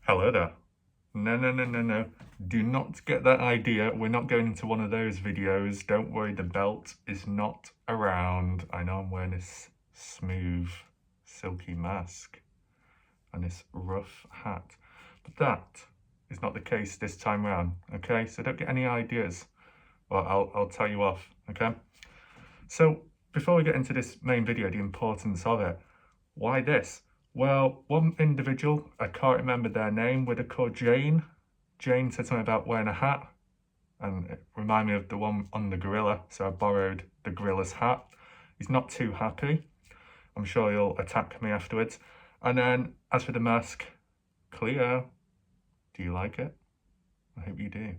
Hello there. No. Do not get that idea. We're not going into one of those videos. Don't worry, the belt is not around. I know I'm wearing this smooth, silky mask and this rough hat, but that is not the case this time around, okay? So don't get any ideas. Well, I'll tell you off, okay? So before we get into this main video, the importance of it, why this? Well, one individual, I can't remember their name, were they called Jane? Jane said something about wearing a hat, and it reminded me of the one on the gorilla, so I borrowed the gorilla's hat. He's not too happy. I'm sure he'll attack me afterwards. And then, as for the mask, Cleo, do you like it? I hope you do.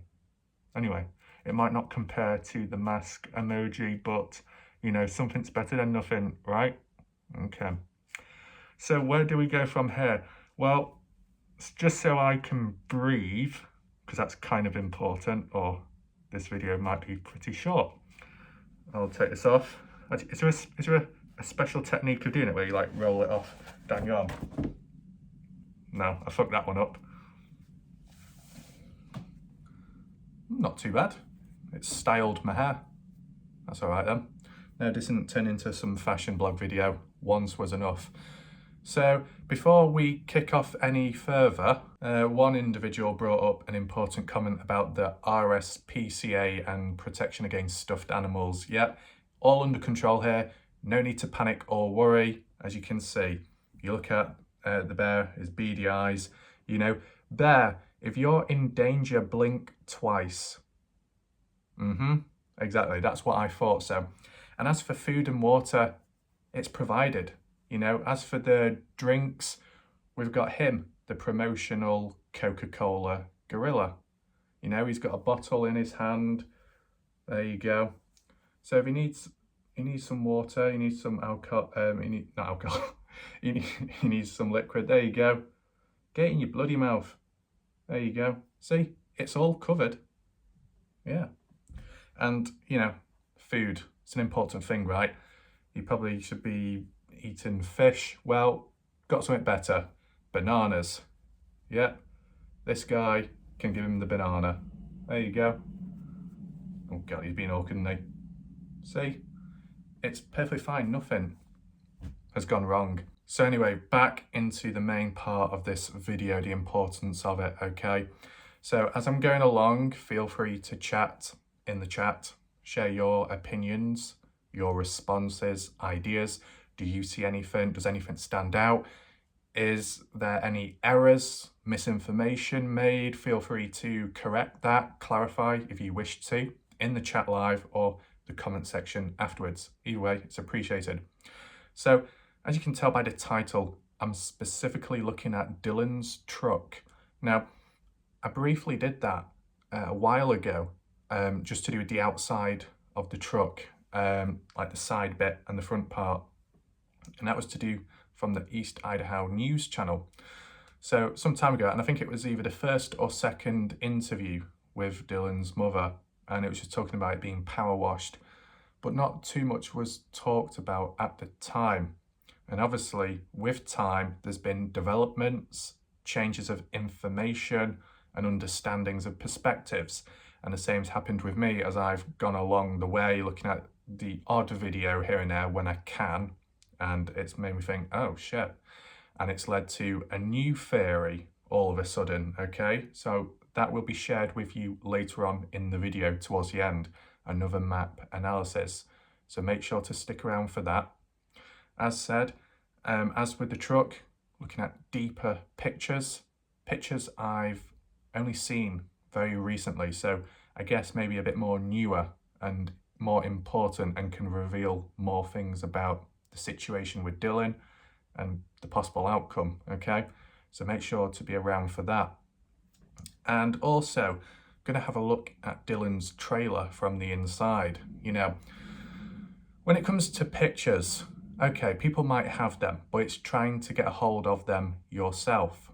Anyway, it might not compare to the mask emoji, but, you know, something's better than nothing, right? Okay. So where do we go from here? Well, just so I can breathe, because that's kind of important, or this video might be pretty short. I'll take this off. Is there a special technique of doing it where you like roll it off down your arm? No, I fucked that one up. Not too bad. It's styled my hair. That's all right then. No, this didn't turn into some fashion blog video. Once was enough. So before we kick off any further, one individual brought up an important comment about the RSPCA and protection against stuffed animals. Yeah, all under control here. No need to panic or worry. As you can see, you look at the bear, his beady eyes. You know, bear, if you're in danger, blink twice. Exactly, that's what I thought so. And as for food and water, it's provided. You know, as for the drinks, we've got him, the promotional Coca-Cola gorilla. You know, he's got a bottle in his hand. There you go. So if he needs some water, he needs some alcohol, not alcohol, he needs some liquid, there you go. Get it in your bloody mouth. There you go. See, it's all covered. Yeah. And, you know, food, it's an important thing, right? You probably should be eating fish. Well, got something better. Bananas. Yeah, this guy can give him the banana. There you go. Oh God, he's been awkward, isn't he? See? It's perfectly fine. Nothing has gone wrong. So anyway, back into the main part of this video, the importance of it, okay? So as I'm going along, feel free to chat in the chat, share your opinions, your responses, ideas. Do you see anything? Does anything stand out? Is there any errors, misinformation made? Feel free to correct that, clarify if you wish to, in the chat live or the comment section afterwards. Either way, it's appreciated. So, as you can tell by the title, I'm specifically looking at Dylan's truck. Now, I briefly did that a while ago, just to do with the outside of the truck, like the side bit and the front part. And that was to do from the East Idaho News channel. So some time ago, and I think it was either the first or second interview with Dylan's mother, and it was just talking about it being power washed, but not too much was talked about at the time. And obviously with time, there's been developments, changes of information and understandings of perspectives. And the same's happened with me as I've gone along the way, looking at the odd video here and there when I can. And it's made me think, oh shit. And it's led to a new theory all of a sudden, okay? So that will be shared with you later on in the video towards the end, another map analysis. So make sure to stick around for that. As said, as with the truck, looking at deeper pictures I've only seen very recently. So I guess maybe a bit more newer and more important and can reveal more things about the situation with Dylan and the possible outcome, okay? So make sure to be around for that. And also, gonna have a look at Dylan's trailer from the inside. You know, when it comes to pictures, okay, people might have them, but it's trying to get a hold of them yourself.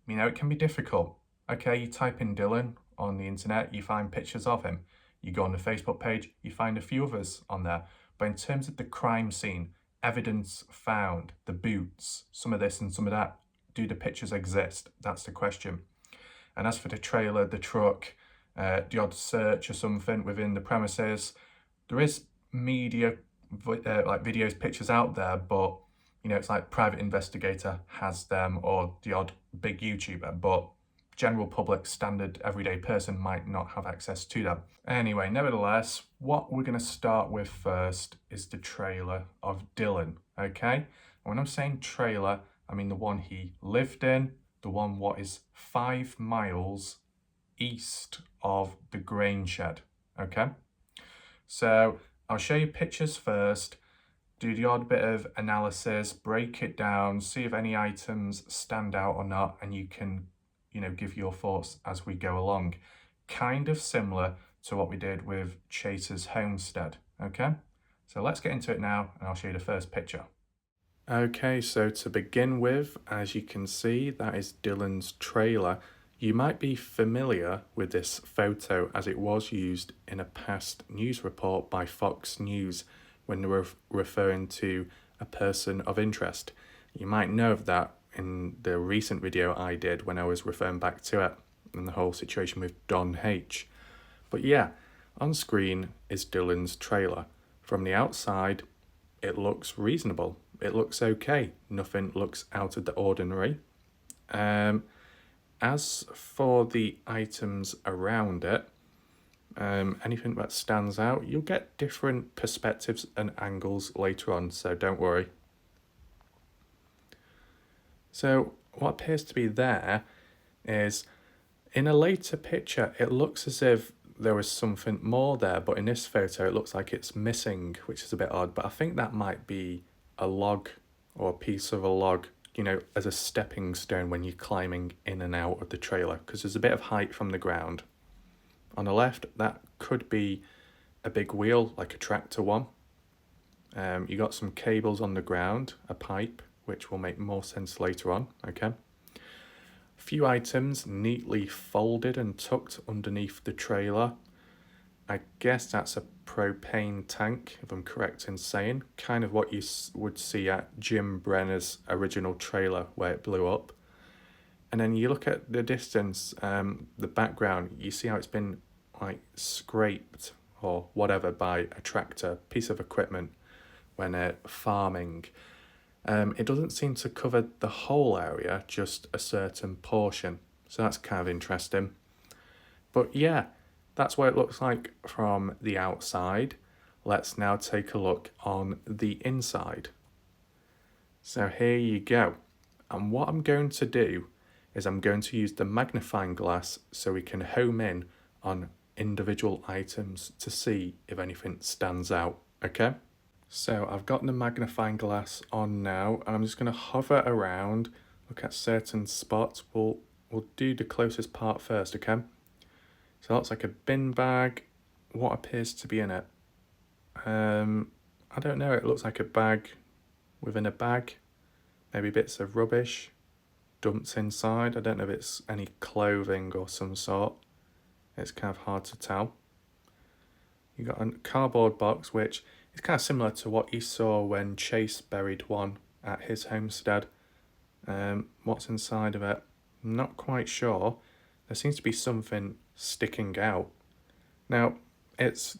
You know, it can be difficult. Okay, you type in Dylan on the internet, you find pictures of him. You go on the Facebook page, you find a few others on there. But in terms of the crime scene, evidence found, the boots, some of this and some of that, do the pictures exist? That's the question. And as for the trailer, the truck, the odd search or something within the premises, there is media, like videos, pictures out there, but you know, it's like private investigator has them or the odd big YouTuber, but general public, standard everyday person might not have access to them. Anyway, nevertheless, what we're going to start with first is the trailer of Dylan, okay? And when I'm saying trailer, I mean the one he lived in, the one what is 5 miles east of the grain shed, okay? So I'll show you pictures first, do the odd bit of analysis, break it down, see if any items stand out or not, and you can, you know, give your thoughts as we go along. Kind of similar to what we did with Chase's homestead, okay? So let's get into it now, and I'll show you the first picture. Okay, so to begin with, as you can see, that is Dylan's trailer. You might be familiar with this photo as it was used in a past news report by Fox News when they were referring to a person of interest. You might know of that in the recent video I did when I was referring back to it and the whole situation with Don H. But yeah, on screen is Dylan's trailer. From the outside, it looks reasonable. It looks okay. Nothing looks out of the ordinary. As for the items around it, anything that stands out, you'll get different perspectives and angles later on, so don't worry. So what appears to be there is, in a later picture, it looks as if there was something more there, but in this photo it looks like it's missing, which is a bit odd, but I think that might be a log or a piece of a log, you know, as a stepping stone when you're climbing in and out of the trailer, because there's a bit of height from the ground. On the left, that could be a big wheel, like a tractor one. You got some cables on the ground, a pipe, which will make more sense later on, okay? A few items neatly folded and tucked underneath the trailer. I guess that's a propane tank, if I'm correct in saying, kind of what you would see at Jim Brenner's original trailer where it blew up. And then you look at the distance, the background, you see how it's been like scraped or whatever by a tractor, piece of equipment when farming. It doesn't seem to cover the whole area, just a certain portion. So that's kind of interesting. But yeah, that's what it looks like from the outside. Let's now take a look on the inside. So here you go. And what I'm going to do is I'm going to use the magnifying glass so we can home in on individual items to see if anything stands out, okay? So I've got the magnifying glass on now, and I'm just going to hover around, look at certain spots. We'll do the closest part first, okay? So that looks like a bin bag. What appears to be in it? I don't know, it looks like a bag within a bag. Maybe bits of rubbish dumped inside. I don't know if it's any clothing or some sort. It's kind of hard to tell. You got a cardboard box, which is kind of similar to what you saw when Chase buried one at his homestead. What's inside of it? I'm not quite sure. There seems to be something sticking out. Now, it's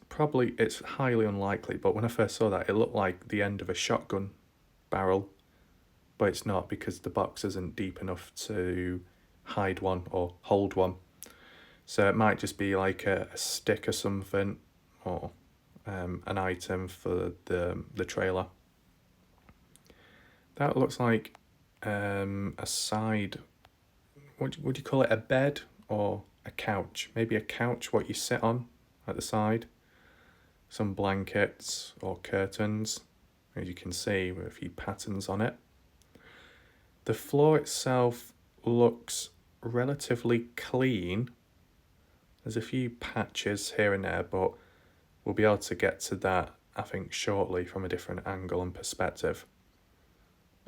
highly unlikely, but when I first saw that, it looked like the end of a shotgun barrel, but it's not because the box isn't deep enough to hide one or hold one. So it might just be like a stick or something, or an item for the trailer. That looks like a side, would you call it a bed or a couch? Maybe a couch, what you sit on at the side. Some blankets or curtains, as you can see, with a few patterns on it. The floor itself looks relatively clean. There's a few patches here and there, but we'll be able to get to that, I think, shortly from a different angle and perspective.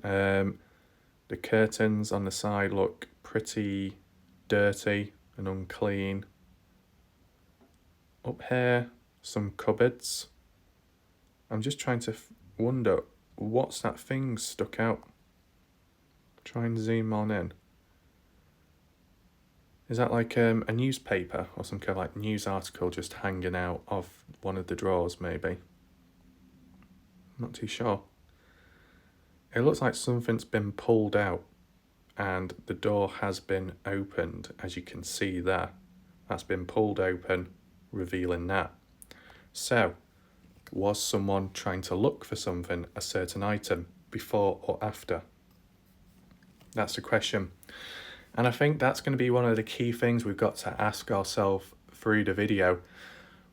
The curtains on the side look pretty dirty and unclean. Up here, some cupboards. I'm just trying to wonder, what's that thing stuck out? Try and zoom on in. Is that like a newspaper or some kind of like news article just hanging out of one of the drawers, maybe? Not too sure. It looks like something's been pulled out and the door has been opened, as you can see there. That's been pulled open, revealing that. So, was someone trying to look for something, a certain item, before or after? That's the question. And I think that's going to be one of the key things we've got to ask ourselves through the video.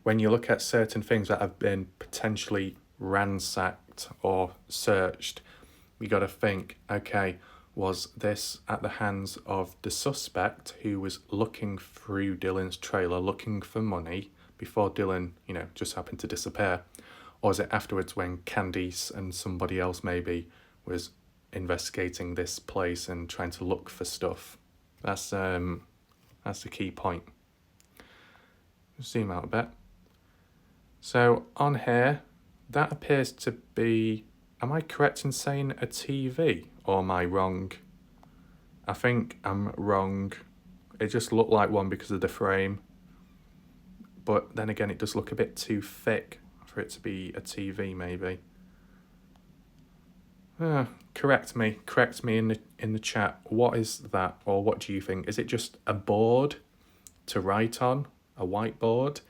When you look at certain things that have been potentially ransacked or searched, we got to think, okay, was this at the hands of the suspect who was looking through Dylan's trailer, looking for money before Dylan, just happened to disappear? Or is it afterwards when Candice and somebody else maybe was investigating this place and trying to look for stuff? That's the key point. Zoom out a bit. So on here, that appears to be, am I correct in saying a TV, or am I wrong? I think I'm wrong. It just looked like one because of the frame. But then again, it does look a bit too thick for it to be a TV, maybe. Correct me in the chat. What is that, or what do you think? Is it just a board to write on, a whiteboard?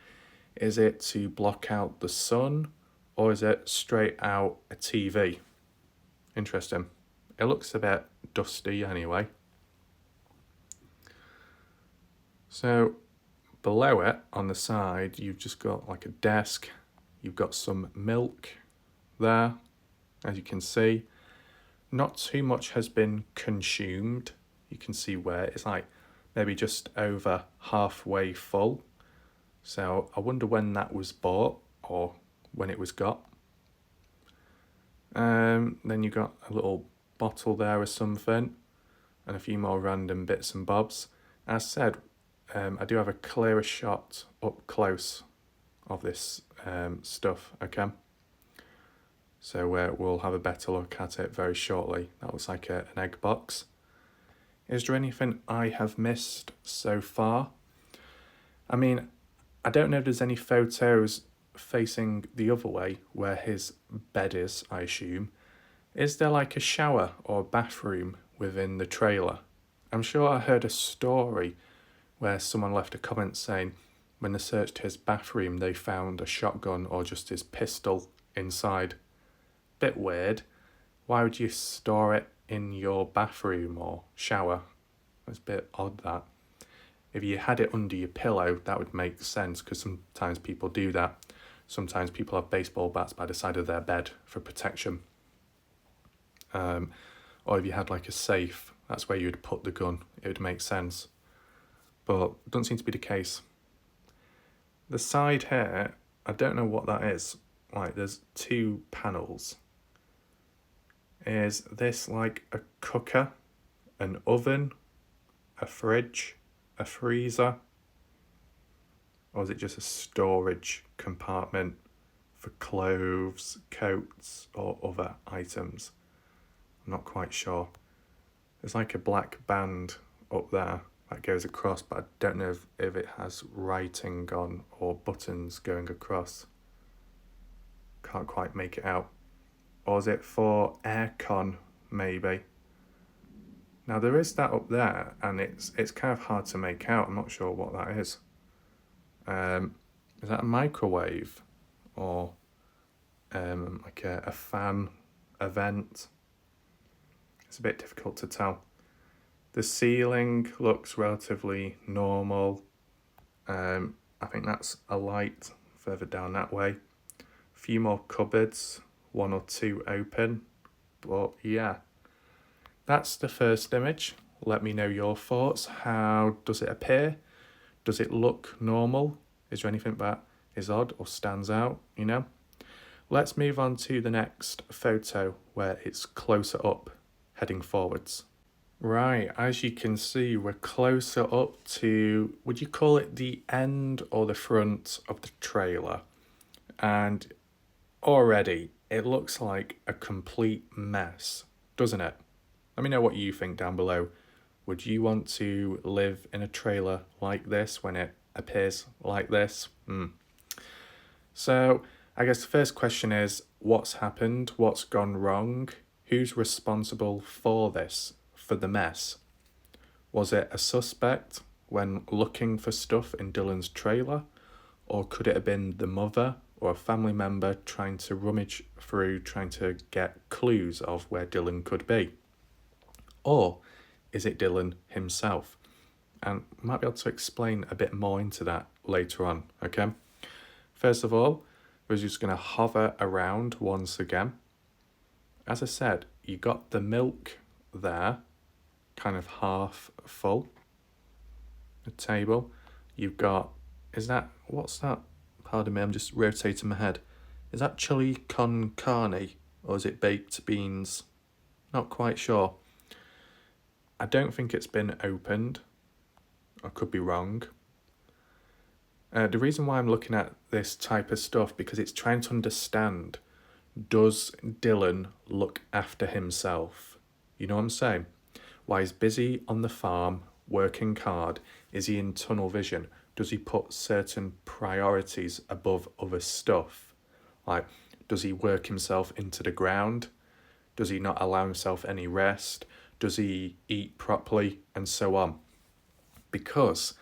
Is it to block out the sun, or is it straight out a TV? Interesting. It looks a bit dusty anyway. So below it on the side, you've just got like a desk. You've got some milk there, as you can see. Not too much has been consumed. You can see where it's like maybe just over halfway full. So I wonder when that was bought or when it was got. Then you got a little bottle there or something and a few more random bits and bobs. As said, I do have a clearer shot up close of this stuff, okay? So we'll have a better look at it very shortly. That looks like an egg box. Is there anything I have missed so far? I mean, I don't know if there's any photos facing the other way where his bed is, I assume. Is there like a shower or bathroom within the trailer? I'm sure I heard a story where someone left a comment saying when they searched his bathroom, they found a shotgun or just his pistol inside. Bit weird. Why would you store it in your bathroom or shower? It's a bit odd that. If you had it under your pillow, that would make sense because sometimes people do that. Sometimes people have baseball bats by the side of their bed for protection. Or if you had like a safe, that's where you would put the gun. It would make sense. But it doesn't seem to be the case. The side here, I don't know what that is. Like there's two panels. Is this like a cooker, an oven, a fridge, a freezer? Or is it just a storage compartment for clothes, coats, or other items? I'm not quite sure. There's like a black band up there that goes across, but I don't know if it has writing on or buttons going across. Can't quite make it out. Or is it for aircon, maybe? Now there is that up there, and it's kind of hard to make out. I'm not sure what that is. Is that a microwave? Or like a fan, a vent? It's a bit difficult to tell. The ceiling looks relatively normal. I think that's a light further down that way. A few more cupboards, one or two open. But yeah, that's the first image. Let me know your thoughts. How does it appear? Does it look normal? Is there anything that is odd or stands out, Let's move on to the next photo where it's closer up, heading forwards. Right, as you can see, we're closer up to, would you call it the end or the front of the trailer? And already it looks like a complete mess, doesn't it? Let me know what you think down below. Would you want to live in a trailer like this when it appears like this? So I guess the first question is, what's happened? What's gone wrong? Who's responsible for this, for the mess? Was it a suspect when looking for stuff in Dylan's trailer? Or could it have been the mother or a family member trying to rummage through, trying to get clues of where Dylan could be? Or is it Dylan himself? And I might be able to explain a bit more into that later on, okay? First of all, we're just going to hover around once again. As I said, you got the milk there, kind of half full. The table. You've got, what's that? Pardon me, I'm just rotating my head. Is that chili con carne or is it baked beans? Not quite sure. I don't think it's been opened. I could be wrong. The reason why I'm looking at this type of stuff, because it's trying to understand, does Dylan look after himself? You know what I'm saying? While he's busy on the farm, working hard, is he in tunnel vision? Does he put certain priorities above other stuff? Like, does he work himself into the ground? Does he not allow himself any rest? Does he eat properly? And so on. Because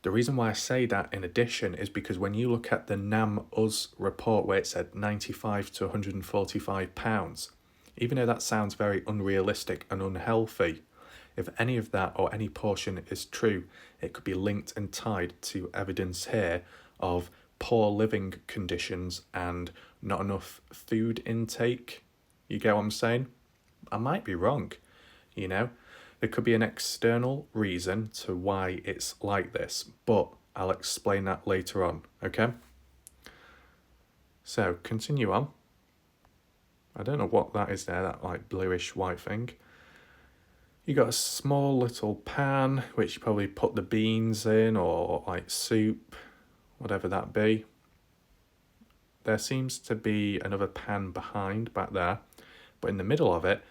the reason why I say that in addition is because when you look at the NAM-US report where it said 95 to 145 pounds, even though that sounds very unrealistic and unhealthy, if any of that or any portion is true, it could be linked and tied to evidence here of poor living conditions and not enough food intake. You get what I'm saying? I might be wrong, you know? There could be an external reason to why it's like this, but I'll explain that later on, okay? So, continue on. I don't know what that is there, that like bluish white thing. You got a small little pan, which you probably put the beans in, or like soup, whatever that be. There seems to be another pan behind back there, but in the middle of it,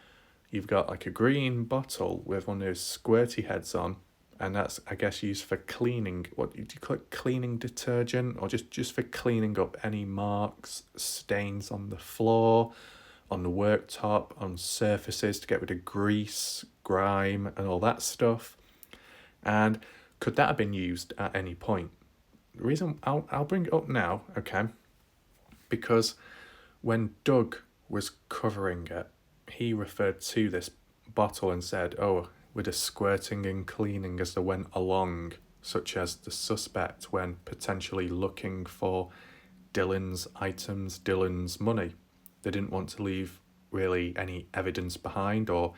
you've got like a green bottle with one of those squirty heads on, and that's, I guess, used for cleaning. What do you call it? Cleaning detergent, or just for cleaning up any marks, stains on the floor, on the worktop, on surfaces to get rid of grease, grime, and all that stuff. And could that have been used at any point? The reason I'll bring it up now, okay? Because when Doug was covering it, he referred to this bottle and said, oh, with a squirting and cleaning as they went along, such as the suspect when potentially looking for Dylan's items, Dylan's money. They didn't want to leave really any evidence behind or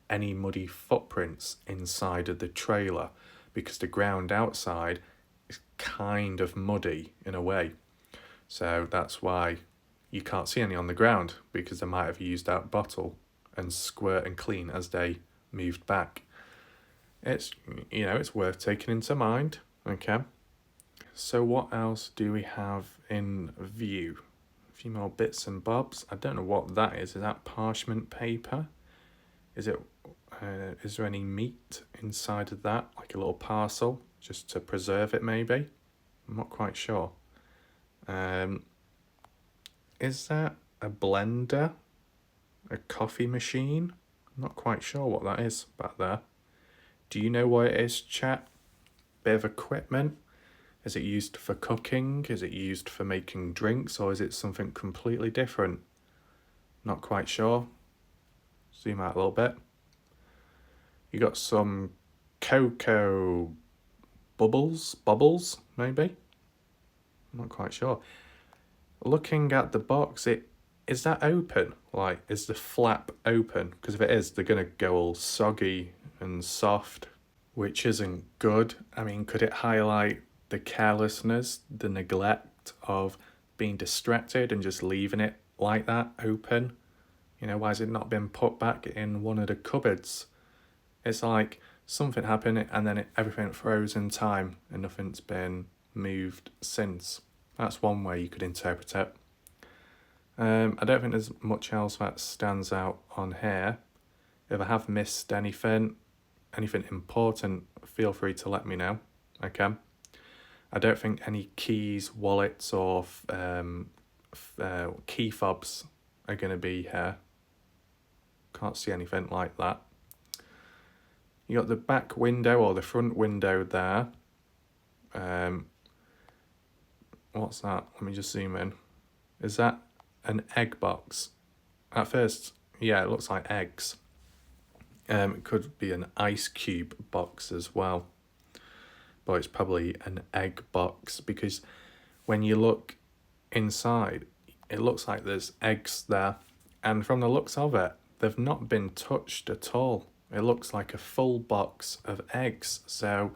any muddy footprints inside of the trailer because the ground outside is kind of muddy in a way. So that's why you can't see any on the ground, because they might have used that bottle and squirt and clean as they moved back. It's, you know, it's worth taking into mind, okay? So what else do we have in view? A few more bits and bobs. I don't know what that is. Is that parchment paper? Is there any meat inside of that? Like a little parcel, just to preserve it maybe? I'm not quite sure. Is that a blender? A coffee machine? I'm not quite sure what that is back there. Do you know what it is, chat? Bit of equipment? Is it used for cooking? Is it used for making drinks? Or is it something completely different? Not quite sure. Zoom out a little bit. You got some cocoa bubbles maybe? I'm not quite sure. Looking at the box, is that open? Like, is the flap open? Because if it is, they're going to go all soggy and soft, which isn't good. I mean, could it highlight the carelessness, the neglect of being distracted and just leaving it like that, open? You know, why has it not been put back in one of the cupboards? It's like something happened and then everything froze in time and nothing's been moved since. That's one way you could interpret it. I don't think there's much else that stands out on here. If I have missed anything important, feel free to let me know. Okay. I don't think any keys, wallets, or key fobs are going to be here. Can't see anything like that. You got the back window or the front window there. What's that? Let me just zoom in. Is that an egg box? At first, yeah, it looks like eggs. It could be an ice cube box as well. But it's probably an egg box because when you look inside, it looks like there's eggs there. And from the looks of it, they've not been touched at all. It looks like a full box of eggs. So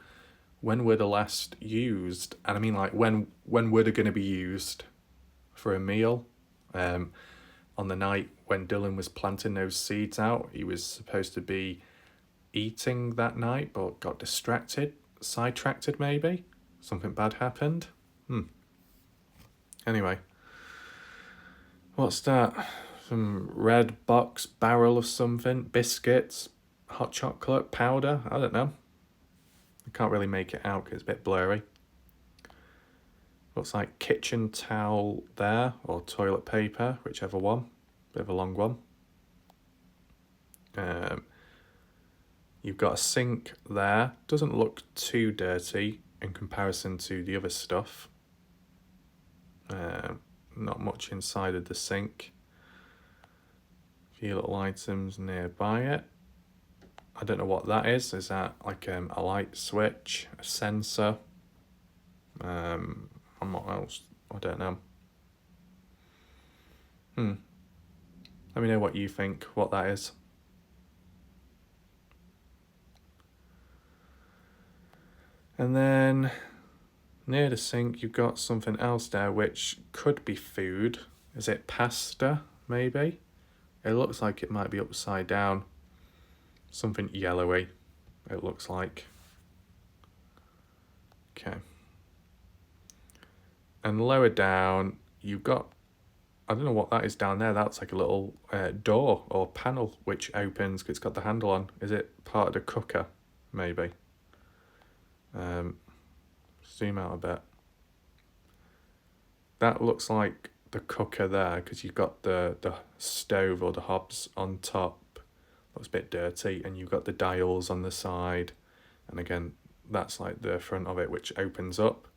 when were they last used? And I mean, like, when were they going to be used for a meal? On the night when Dylan was planting those seeds out, he was supposed to be eating that night, but got distracted, sidetracked maybe. Something bad happened. Anyway, what's that? Some red box barrel of something, biscuits, hot chocolate, powder, I don't know. I can't really make it out because it's a bit blurry. Looks like kitchen towel there, or toilet paper, whichever one. Bit of a long one. You've got a sink there. Doesn't look too dirty in comparison to the other stuff. Not much inside of the sink. A few little items nearby it. I don't know what that is. Is that like a light switch, a sensor? And what else? I don't know. Let me know what you think, what that is. And then near the sink, you've got something else there, which could be food. Is it pasta, maybe? It looks like it might be upside down. Something yellowy, it looks like. Okay. And lower down, you've got, I don't know what that is down there. That's like a little door or panel which opens. It's got the handle on. Is it part of the cooker? Maybe. Zoom out a bit. That looks like the cooker there because you've got the stove or the hobs on top. Looks a bit dirty, and you've got the dials on the side. And again, that's like the front of it, which opens up.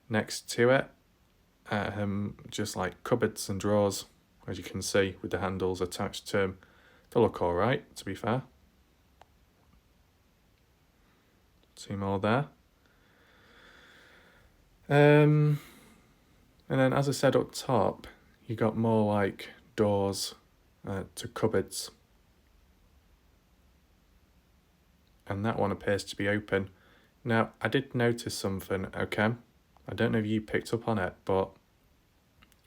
Next to it, just like cupboards and drawers, as you can see, with the handles attached to them. They look all right, to be fair. See more there. And then, as I said up top, you got more like doors to cupboards. And that one appears to be open. Now, I did notice something, okay? I don't know if you picked up on it, but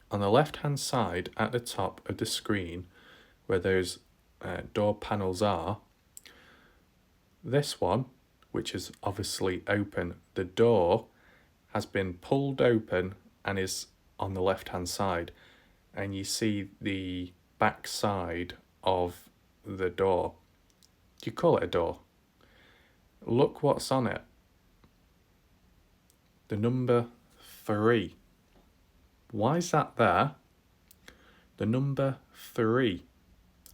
on the left-hand side at the top of the screen, where those door panels are, this one, which is obviously open, the door has been pulled open and is on the left-hand side. And you see the back side of the door. Do you call it a door? Look what's on it. The number 3. Why is that there? The number 3.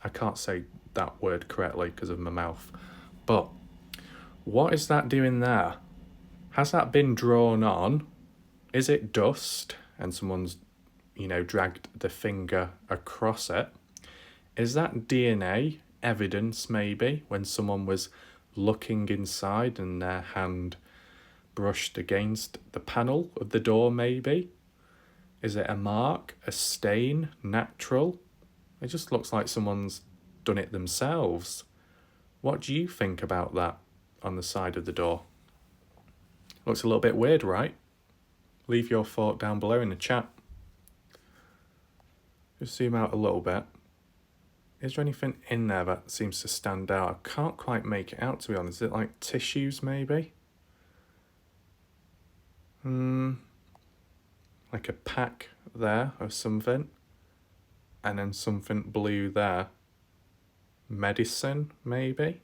I can't say that word correctly because of my mouth. But what is that doing there? Has that been drawn on? Is it dust and someone's, dragged the finger across it? Is that DNA evidence maybe when someone was looking inside and their hand brushed against the panel of the door maybe? Is it a mark, a stain, natural? It just looks like someone's done it themselves. What do you think about that on the side of the door? Looks a little bit weird, right? Leave your thought down below in the chat. Just zoom out a little bit. Is there anything in there that seems to stand out? I can't quite make it out, to be honest. Is it like tissues, maybe? Like a pack there of something. And then something blue there. medicine, maybe?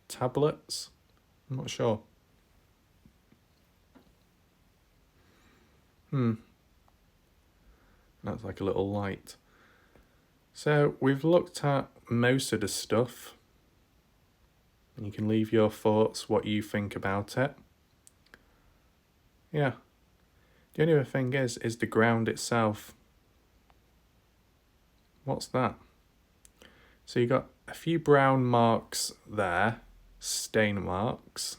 Tablets? I'm not sure. That's like a little light. So we've looked at most of the stuff. You can leave your thoughts, what you think about it. Yeah. The only other thing is the ground itself. What's that? So you got a few brown marks there, stain marks,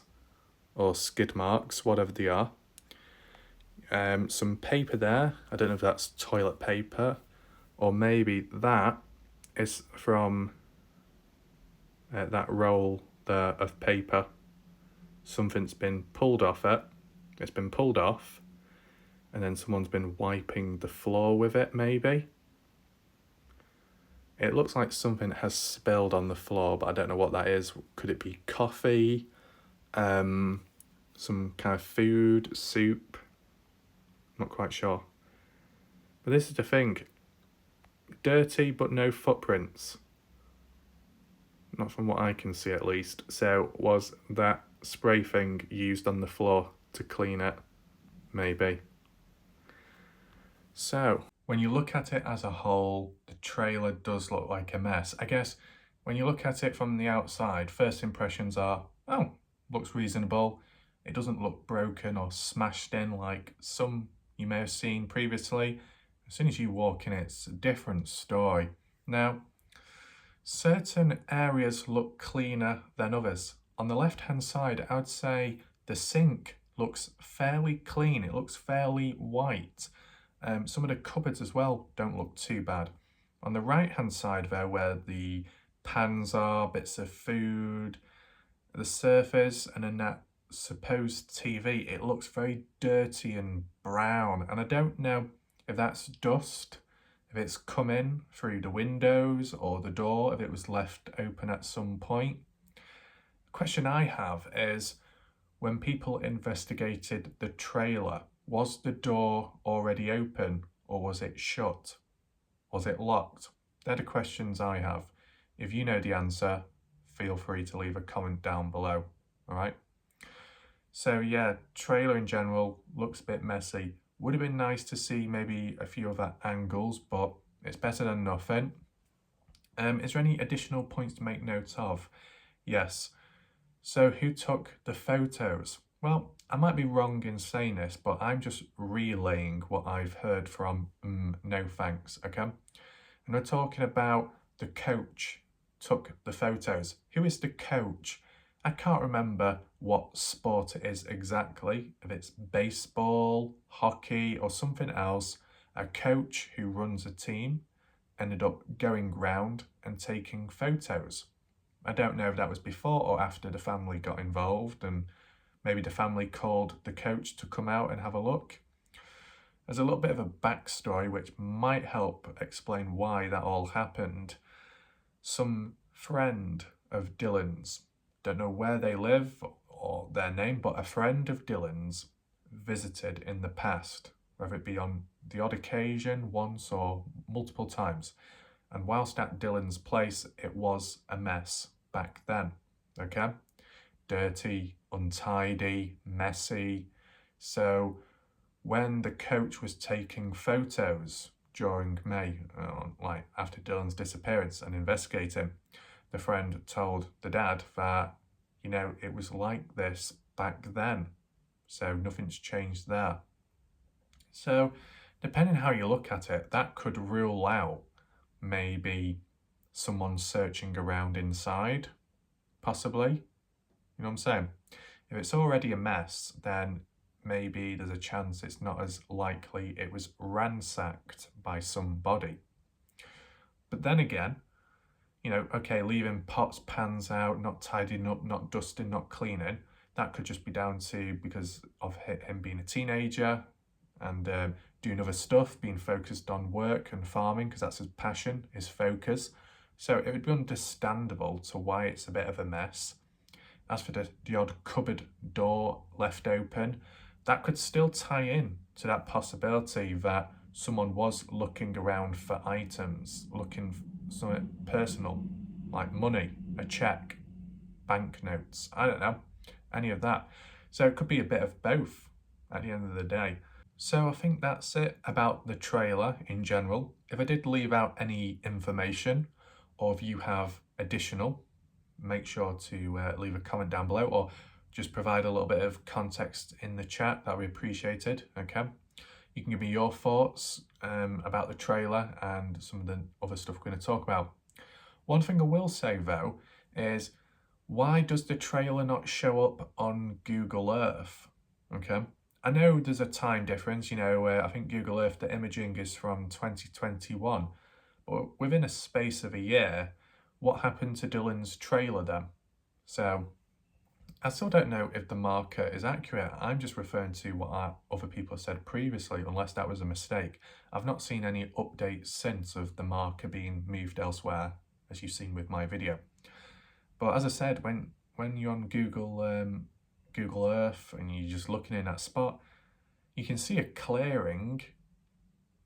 or skid marks, whatever they are. Some paper there. I don't know if that's toilet paper, or maybe that is from that roll there of paper. Something's been pulled off it. It's been pulled off, and then someone's been wiping the floor with it, maybe. It looks like something has spilled on the floor, but I don't know what that is. Could it be coffee? Some kind of food, soup? Not quite sure. But this is the thing. Dirty, but no footprints. Not from what I can see, at least. So was that spray thing used on the floor to clean it? Maybe. So, when you look at it as a whole, the trailer does look like a mess. I guess when you look at it from the outside, first impressions are, oh, looks reasonable. It doesn't look broken or smashed in like some you may have seen previously. As soon as you walk in, it's a different story. Now, certain areas look cleaner than others. On the left-hand side, I would say the sink looks fairly clean. It looks fairly white. Some of the cupboards as well don't look too bad. On the right-hand side there, where the pans are, bits of food, the surface, and then that supposed TV, it looks very dirty and brown. And I don't know if that's dust, if it's come in through the windows or the door, if it was left open at some point. The question I have is, when people investigated the trailer, was the door already open or was it shut? Was it locked? They're the questions I have. If you know the answer, feel free to leave a comment down below, all right? So yeah, trailer in general looks a bit messy. Would have been nice to see maybe a few other angles, but it's better than nothing. Is there any additional points to make note of? Yes. So who took the photos? Well, I might be wrong in saying this, but I'm just relaying what I've heard from No Thanks, okay? And we're talking about the coach took the photos. Who is the coach? I can't remember what sport it is exactly, if it's baseball, hockey, or something else. A coach who runs a team ended up going round and taking photos. I don't know if that was before or after the family got involved, and maybe the family called the coach to come out and have a look. There's a little bit of a backstory which might help explain why that all happened. Some friend of Dylan's, don't know where they live or their name, but a friend of Dylan's visited in the past, whether it be on the odd occasion, once or multiple times. And whilst at Dylan's place, it was a mess back then, okay? Dirty, untidy, messy. So when the coach was taking photos during May, like after Dylan's disappearance, and investigating, the friend told the dad that, you know, it was like this back then. So nothing's changed there. So depending how you look at it, that could rule out maybe someone searching around inside, possibly. You know what I'm saying? If it's already a mess, then maybe there's a chance it's not as likely it was ransacked by somebody. But then again, you know, okay, leaving pots, pans out, not tidying up, not dusting, not cleaning, that could just be down to because of him being a teenager and doing other stuff, being focused on work and farming because that's his passion, his focus. So it would be understandable to why it's a bit of a mess. As for the odd cupboard door left open, that could still tie in to that possibility that someone was looking around for items, looking for something personal, like money, a cheque, banknotes, I don't know, any of that. So it could be a bit of both at the end of the day. So I think that's it about the trailer in general. If I did leave out any information, or if you have additional, make sure to leave a comment down below, or just provide a little bit of context in the chat. That would be appreciated. Okay, you can give me your thoughts about the trailer and some of the other stuff we're going to talk about. One thing I will say though is, why does the trailer not show up on Google Earth? Okay, I know there's a time difference, you know, I think Google Earth, the imaging is from 2021, but within a space of a year, what happened to Dylan's trailer then? So I still don't know if the marker is accurate. I'm just referring to what other people said previously, unless that was a mistake. I've not seen any updates since of the marker being moved elsewhere, as you've seen with my video. But as I said, when you're on Google Earth and you're just looking in that spot, you can see a clearing.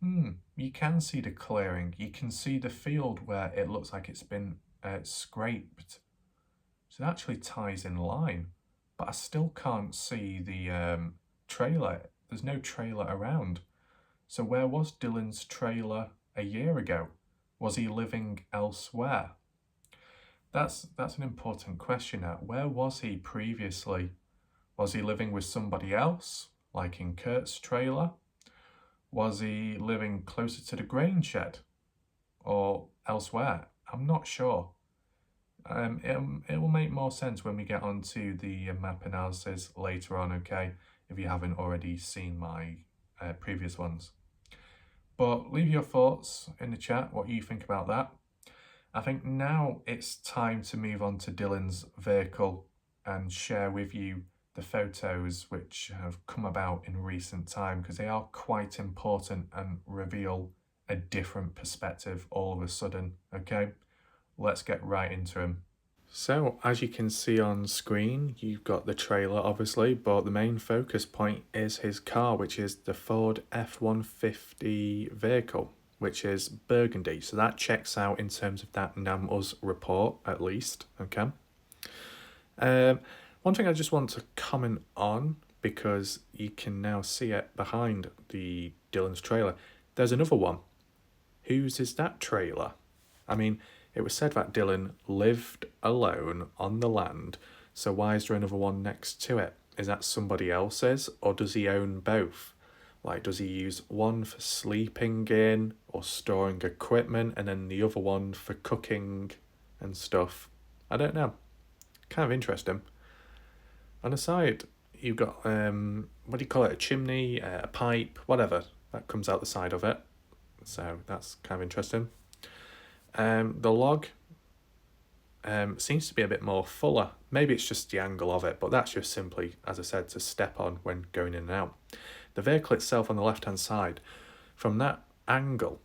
You can see the clearing. You can see the field where it looks like it's been scraped. So it actually ties in line. But I still can't see the trailer. There's no trailer around. So where was Dylan's trailer a year ago? Was he living elsewhere? That's an important question now. Where was he previously? Was he living with somebody else, like in Kurt's trailer? Was he living closer to the grain shed or elsewhere? I'm not sure. It will make more sense when we get onto the map analysis later on, okay, if you haven't already seen my previous ones. But leave your thoughts in the chat, what you think about that. I think now it's time to move on to Dylan's vehicle and share with you the photos which have come about in recent time, because they are quite important and reveal a different perspective all of a sudden, okay? Let's get right into them. So, as you can see on screen, you've got the trailer obviously, but the main focus point is his car, which is the Ford F-150 vehicle, which is burgundy. So that checks out in terms of that NamUs report, at least, okay? One thing I just want to comment on, because you can now see it behind the Dylan's trailer, there's another one. Whose is that trailer? I mean, it was said that Dylan lived alone on the land, so why is there another one next to it? Is that somebody else's, or does he own both? Like, does he use one for sleeping in or storing equipment, and then the other one for cooking and stuff? I don't know. Kind of interesting. On the side, you've got, what do you call it, a chimney, a pipe, whatever, that comes out the side of it. So that's kind of interesting. The log seems to be a bit more fuller. Maybe it's just the angle of it, but that's just simply, as I said, to step on when going in and out. The vehicle itself on the left-hand side, from that angle,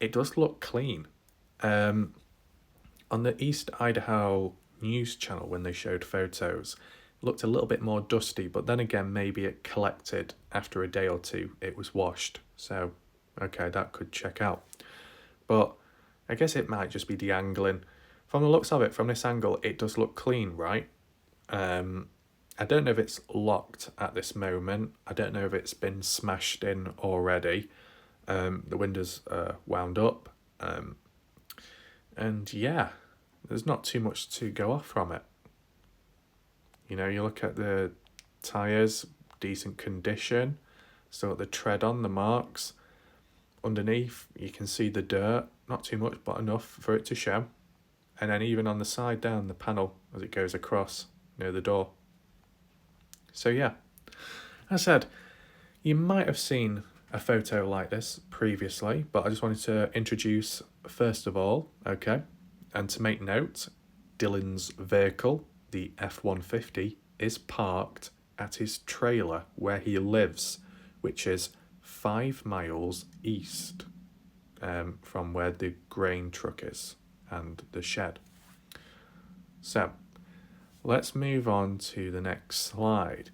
it does look clean. On the East Idaho news channel, when they showed photos, it looked a little bit more dusty, but then again, maybe it collected after a day or two, it was washed. So, okay, that could check out. But I guess it might just be the angling. From the looks of it, from this angle, it does look clean, right? I don't know if it's locked at this moment. I don't know if it's been smashed in already. The windows are wound up. And yeah, there's not too much to go off from it. You know, you look at the tyres, decent condition. Still got the tread on, the marks. Underneath, you can see the dirt. Not too much, but enough for it to show. And then even on the side down, the panel, as it goes across near the door. So yeah, as I said, you might have seen a photo like this previously, but I just wanted to introduce first of all, okay, and to make note, Dylan's vehicle, the F-150, is parked at his trailer where he lives, which is 5 miles east from where the grain truck is and the shed. So let's move on to the next slide.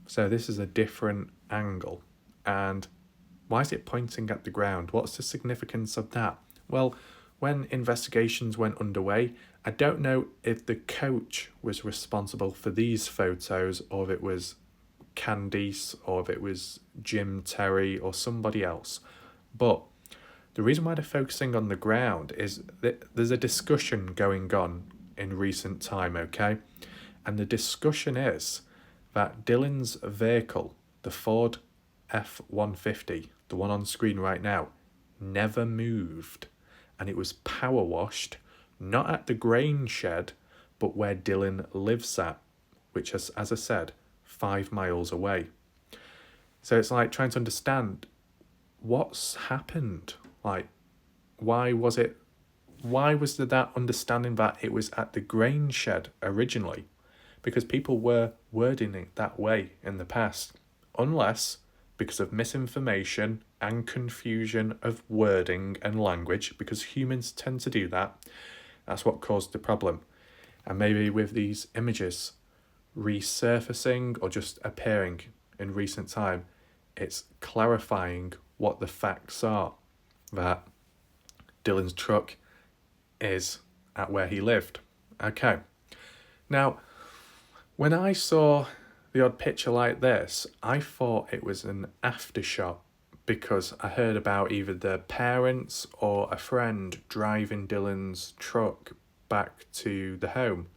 So this is a different angle, and why is it pointing at the ground? What's the significance of that? Well, when investigations went underway, I don't know if the coach was responsible for these photos or if it was Candice or if it was Jim Terry or somebody else. But the reason why they're focusing on the ground is that there's a discussion going on in recent time, okay? And the discussion is that Dylan's vehicle, the Ford F-150, the one on screen right now, never moved. And it was power washed, not at the grain shed, but where Dylan lives at, which is, as I said, 5 miles away. So it's like trying to understand what's happened. Like, why was there that understanding that it was at the grain shed originally? Because people were wording it that way in the past, unless because of misinformation and confusion of wording and language, because humans tend to do that. That's what caused the problem. And maybe with these images resurfacing or just appearing in recent time, it's clarifying what the facts are, that Dylan's truck is at where he lived. Okay. Now, when I saw the odd picture like this, I thought it was an aftershot because I heard about either the parents or a friend driving Dylan's truck back to the home.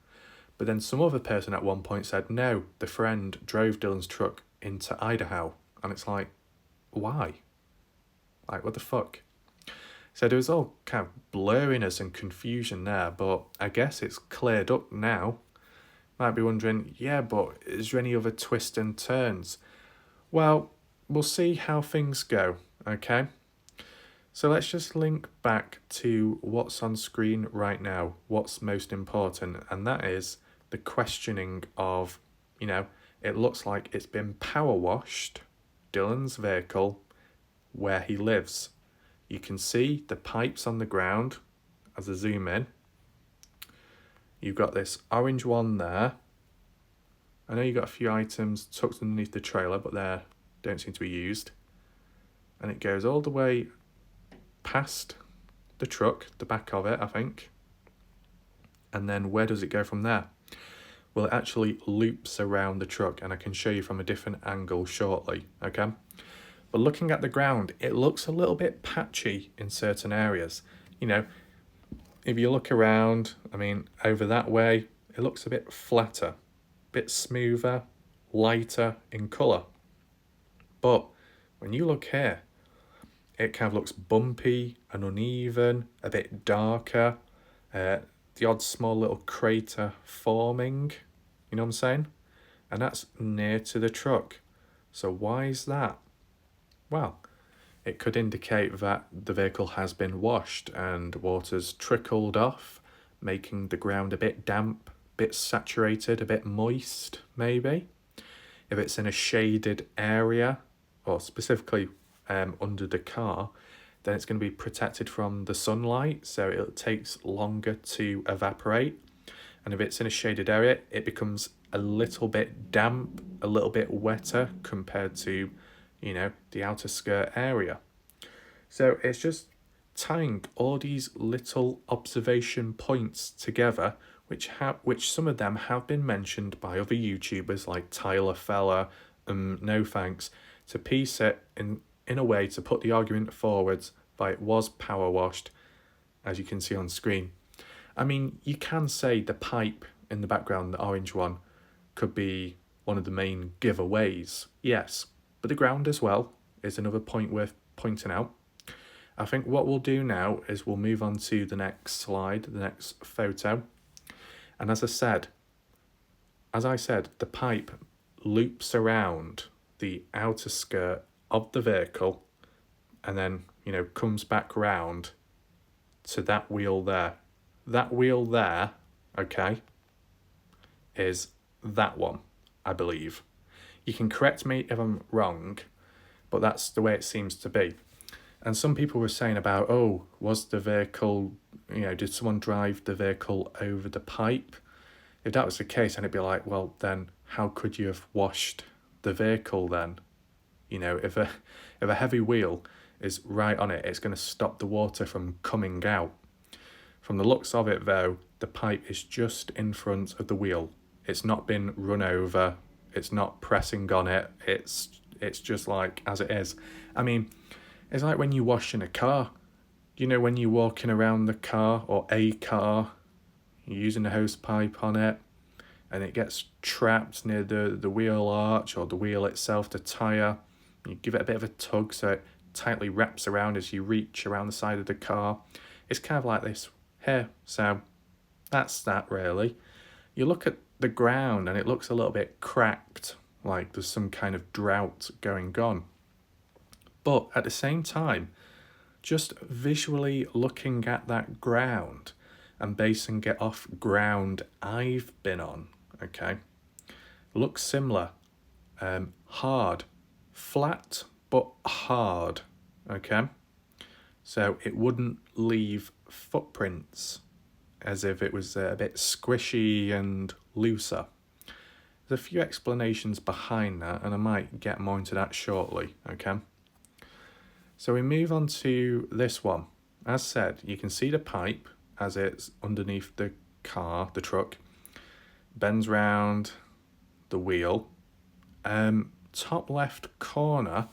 But then some other person at one point said, no, the friend drove Dylan's truck into Idaho. And it's like, why? Like, what the fuck? So there was all kind of blurriness and confusion there, but I guess it's cleared up now. Might be wondering, yeah, but is there any other twists and turns? Well, we'll see how things go, okay? So let's just link back to what's on screen right now, what's most important, and that is the questioning of, it looks like it's been power washed, Dylan's vehicle, where he lives. You can see the pipes on the ground as I zoom in. You've got this orange one there. I know you've got a few items tucked underneath the trailer, but they don't seem to be used. And it goes all the way past the truck, the back of it, I think. And then where does it go from there? Well, it actually loops around the truck, and I can show you from a different angle shortly, okay? But looking at the ground, it looks a little bit patchy in certain areas. If you look around, over that way, it looks a bit flatter, a bit smoother, lighter in colour. But when you look here, it kind of looks bumpy and uneven, a bit darker, the odd small little crater forming, you know what I'm saying? And that's near to the truck. So why is that? Well, it could indicate that the vehicle has been washed and water's trickled off, making the ground a bit damp, a bit saturated, a bit moist, maybe. If it's in a shaded area, or specifically under the car, then it's going to be protected from the sunlight, so it takes longer to evaporate. And if it's in a shaded area, it becomes a little bit damp, a little bit wetter compared to the outer skirt area. So it's just tying all these little observation points together, which some of them have been mentioned by other YouTubers like Tyler Feller and No Thanks, to piece it in a way to put the argument forwards that it was power washed, as you can see on screen. You can say the pipe in the background, the orange one, could be one of the main giveaways, yes. But the ground as well is another point worth pointing out. I think what we'll do now is we'll move on to the next slide, the next photo. And as I said, the pipe loops around the outer skirt of the vehicle and then, comes back round to that wheel there. That wheel there, okay, is that one, I believe. You can correct me if I'm wrong, but that's the way it seems to be. And some people were saying about, was the vehicle, did someone drive the vehicle over the pipe? If that was the case, then it'd be like, well, then how could you have washed the vehicle then? If a heavy wheel is right on it, it's going to stop the water from coming out. From the looks of it though, the pipe is just in front of the wheel. It's not been run over, it's not pressing on it, it's just like as it is. I mean, it's like when you wash in a car. You know, when you're walking around the car or a car, you're using a hose pipe on it, and it gets trapped near the wheel arch or the wheel itself, the tyre. You give it a bit of a tug so it tightly wraps around as you reach around the side of the car. It's kind of like this here. So that's that really. You look at the ground and it looks a little bit cracked, like there's some kind of drought going on. But at the same time, just visually looking at that ground and basing it off ground I've been on, okay, looks similar. Hard, flat but hard, okay? So it wouldn't leave footprints as if it was a bit squishy and looser. There's a few explanations behind that, and I might get more into that shortly, okay? So we move on to this one. As said, you can see the pipe as it's underneath the car, the truck, bends round the wheel. Top left corner,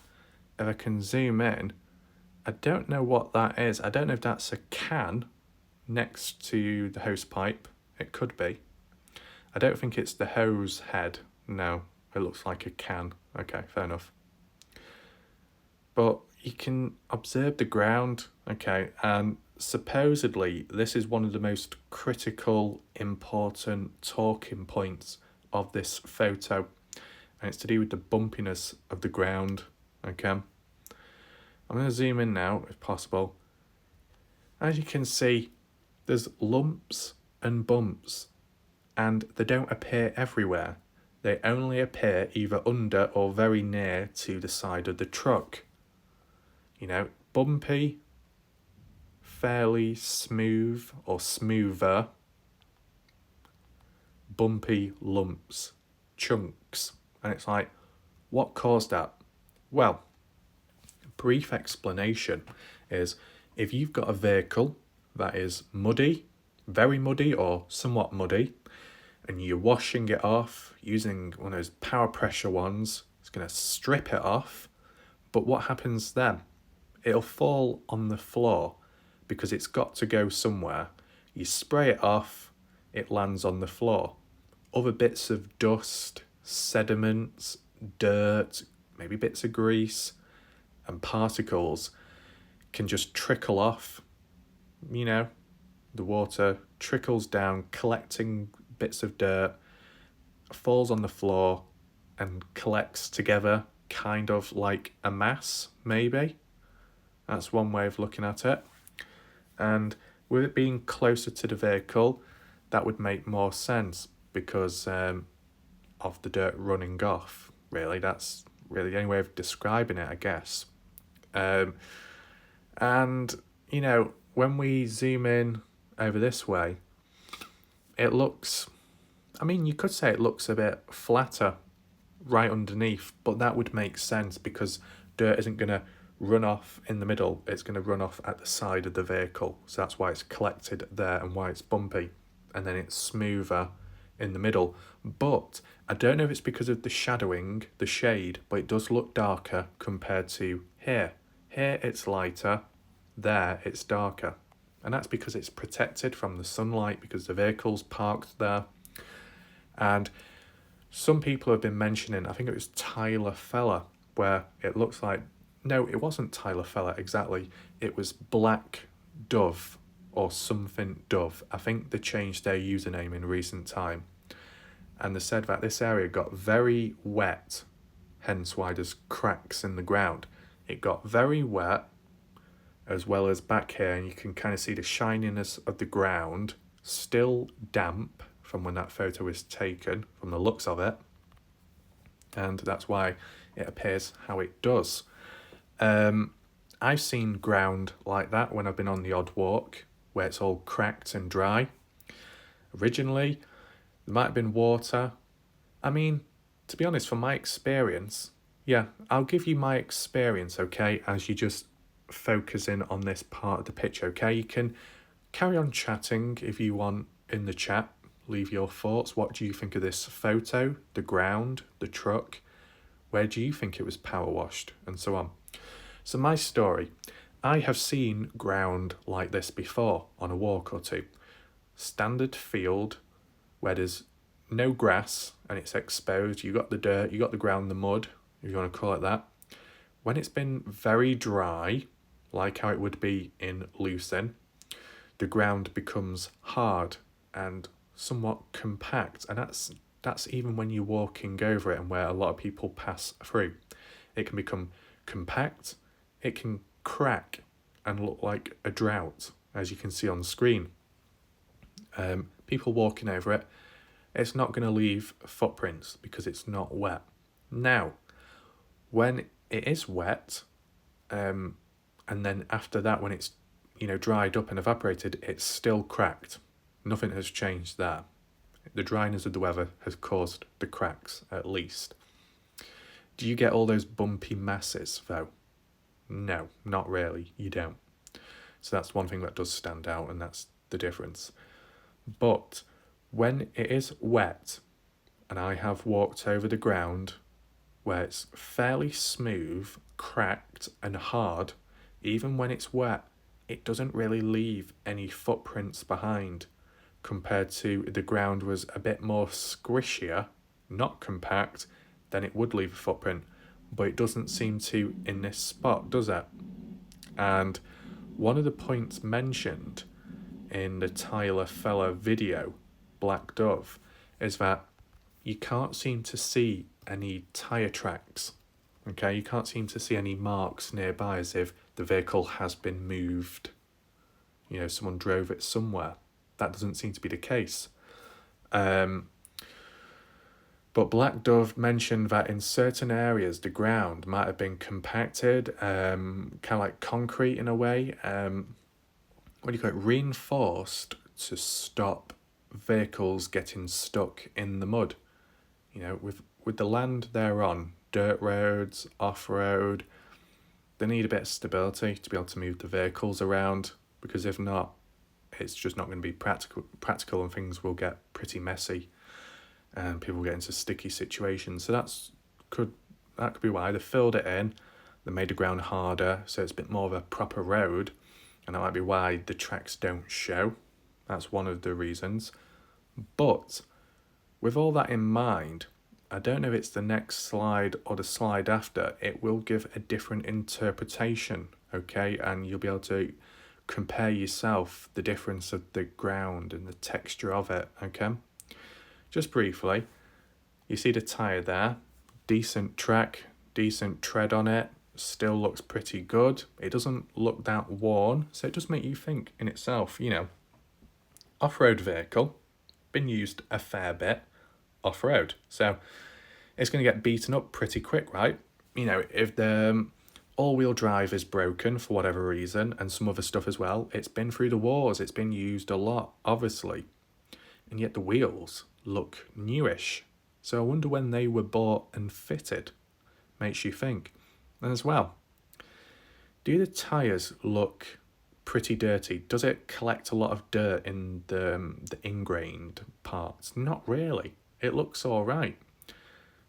if I can zoom in, I don't know what that is. I don't know if that's a can next to the hose pipe. It could be. I don't think it's the hose head. No, it looks like a can. Okay, fair enough. But you can observe the ground, okay, and supposedly this is one of the most critical, important talking points of this photo, and it's to do with the bumpiness of the ground, okay. I'm going to zoom in now, if possible. As you can see, there's lumps and bumps, and they don't appear everywhere. They only appear either under or very near to the side of the truck. You know, bumpy, fairly smooth or smoother, bumpy lumps, chunks. And it's like, what caused that? Well, brief explanation is if you've got a vehicle that is muddy, very muddy or somewhat muddy, and you're washing it off using one of those power pressure ones, it's going to strip it off. But what happens then? It'll fall on the floor because it's got to go somewhere. You spray it off, it lands on the floor. Other bits of dust, sediments, dirt, maybe bits of grease and particles can just trickle off. You know, the water trickles down, collecting bits of dirt, falls on the floor and collects together, kind of like a mass, maybe. That's one way of looking at it. And with it being closer to the vehicle, that would make more sense because of the dirt running off, really. That's really the only way of describing it, I guess. And, you know, when we zoom in over this way, it looks, I mean, you could say it looks a bit flatter right underneath, but that would make sense because dirt isn't going to run off in the middle, it's going to run off at the side of the vehicle. So that's why it's collected there and why it's bumpy. And then it's smoother in the middle. But I don't know if it's because of the shadowing, the shade, but it does look darker compared to here. Here it's lighter, there it's darker. And that's because it's protected from the sunlight because the vehicle's parked there. And some people have been mentioning, I think it was Tyler Feller, where it looks like, no, it wasn't Tyler Feller exactly. It was Black Dove or something Dove. I think they changed their username in recent time. And they said that this area got very wet, hence why there's cracks in the ground. It got very wet, as well as back here, and you can kind of see the shininess of the ground, still damp from when that photo was taken, from the looks of it. And that's why it appears how it does. I've seen ground like that when I've been on the odd walk, where it's all cracked and dry. Originally, there might have been water. I mean, to be honest, from my experience, yeah, I'll give you my experience, okay, as you just focus in on this part of the picture, okay? You can Carry on chatting if you want in the chat. Leave your thoughts. What do you think of this photo, the ground, the truck? Where do you think it was power washed? And so on. So my story, I have seen ground like this before on a walk or two. Standard field where there's no grass and it's exposed. You got the dirt, you got the ground, the mud, if you want to call it that. When it's been very dry, like how it would be in Lucin, the ground becomes hard and somewhat compact, and that's even when you're walking over it and where a lot of people pass through. It can become compact, it can crack and look like a drought, as you can see on the screen. People walking over it, it's not going to leave footprints because it's not wet. Now, when it is wet, and then after that, when it's dried up and evaporated, it's still cracked. Nothing has changed there. The dryness of the weather has caused the cracks, at least. Do you get all those bumpy masses, though? No, not really. You don't. So that's one thing that does stand out, and that's the difference. But when it is wet, and I have walked over the ground where it's fairly smooth, cracked and hard, even when it's wet, it doesn't really leave any footprints behind, compared to the ground was a bit more squishier, not compact, then it would leave a footprint. But it doesn't seem to in this spot, does it? And one of the points mentioned in the Tyler Feller video, Black Dove, is that you can't seem to see any tyre tracks. Okay, you can't seem to see any marks nearby as if the vehicle has been moved. Someone drove it somewhere. That doesn't seem to be the case. But Black Dove mentioned that in certain areas the ground might have been compacted, kind of like concrete in a way. Reinforced to stop vehicles getting stuck in the mud. With the land they're on, dirt roads, off-road, they need a bit of stability to be able to move the vehicles around, because if not, it's just not going to be practical and things will get pretty messy and people get into sticky situations. So that could be why they filled it in. They made the ground harder, so it's a bit more of a proper road, and that might be why the tracks don't show. That's one of the reasons. But with all that in mind, I don't know if it's the next slide or the slide after, it will give a different interpretation, okay? And you'll be able to compare yourself the difference of the ground and the texture of it, okay? Just briefly, you see the tyre there, decent track, decent tread on it, still looks pretty good. It doesn't look that worn, so it does make you think in itself, off-road vehicle, been used a fair bit off-road, so it's going to get beaten up pretty quick, right? If the all-wheel drive is broken for whatever reason, and some other stuff as well, it's been through the wars, it's been used a lot, obviously, and yet the wheels look newish. So I wonder when they were bought and fitted. Makes you think. And as well, do the tyres look pretty dirty? Does it collect a lot of dirt in the ingrained parts? Not really. It looks all right.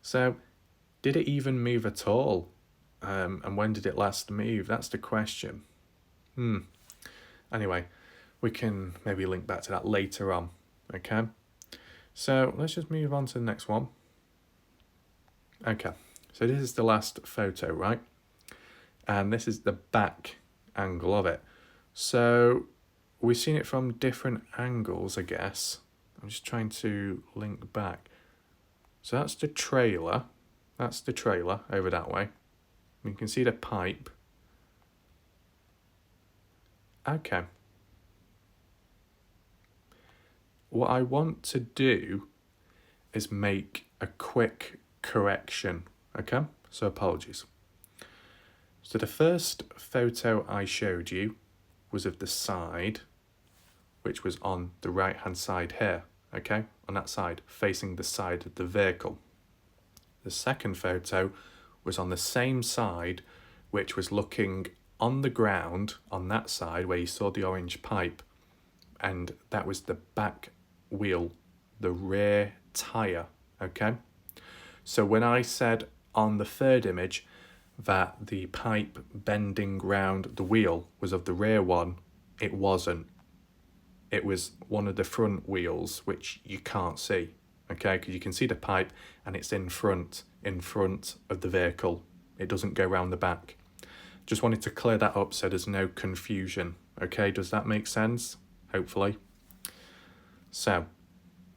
So did it even move at all? And when did it last move? That's the question. Anyway, we can maybe link back to that later on. Okay. So let's just move on to the next one. Okay. So this is the last photo, right? And this is the back angle of it. So we've seen it from different angles, I guess. I'm just trying to link back. So that's the trailer. That's the trailer over that way. You can see the pipe. Okay. What I want to do is make a quick correction. Okay? So apologies. So the first photo I showed you was of the side, which was on the right-hand side here. Okay? On that side, facing the side of the vehicle. The second photo was on the same side, which was looking on the ground on that side where you saw the orange pipe, and that was the back wheel, the rear tyre, okay? So when I said on the third image that the pipe bending round the wheel was of the rear one, it wasn't. It was one of the front wheels, which you can't see, okay? Because you can see the pipe and it's in front of the vehicle. It doesn't go round the back. Just wanted to clear that up so there's no confusion, okay? Does that make sense? Hopefully. So,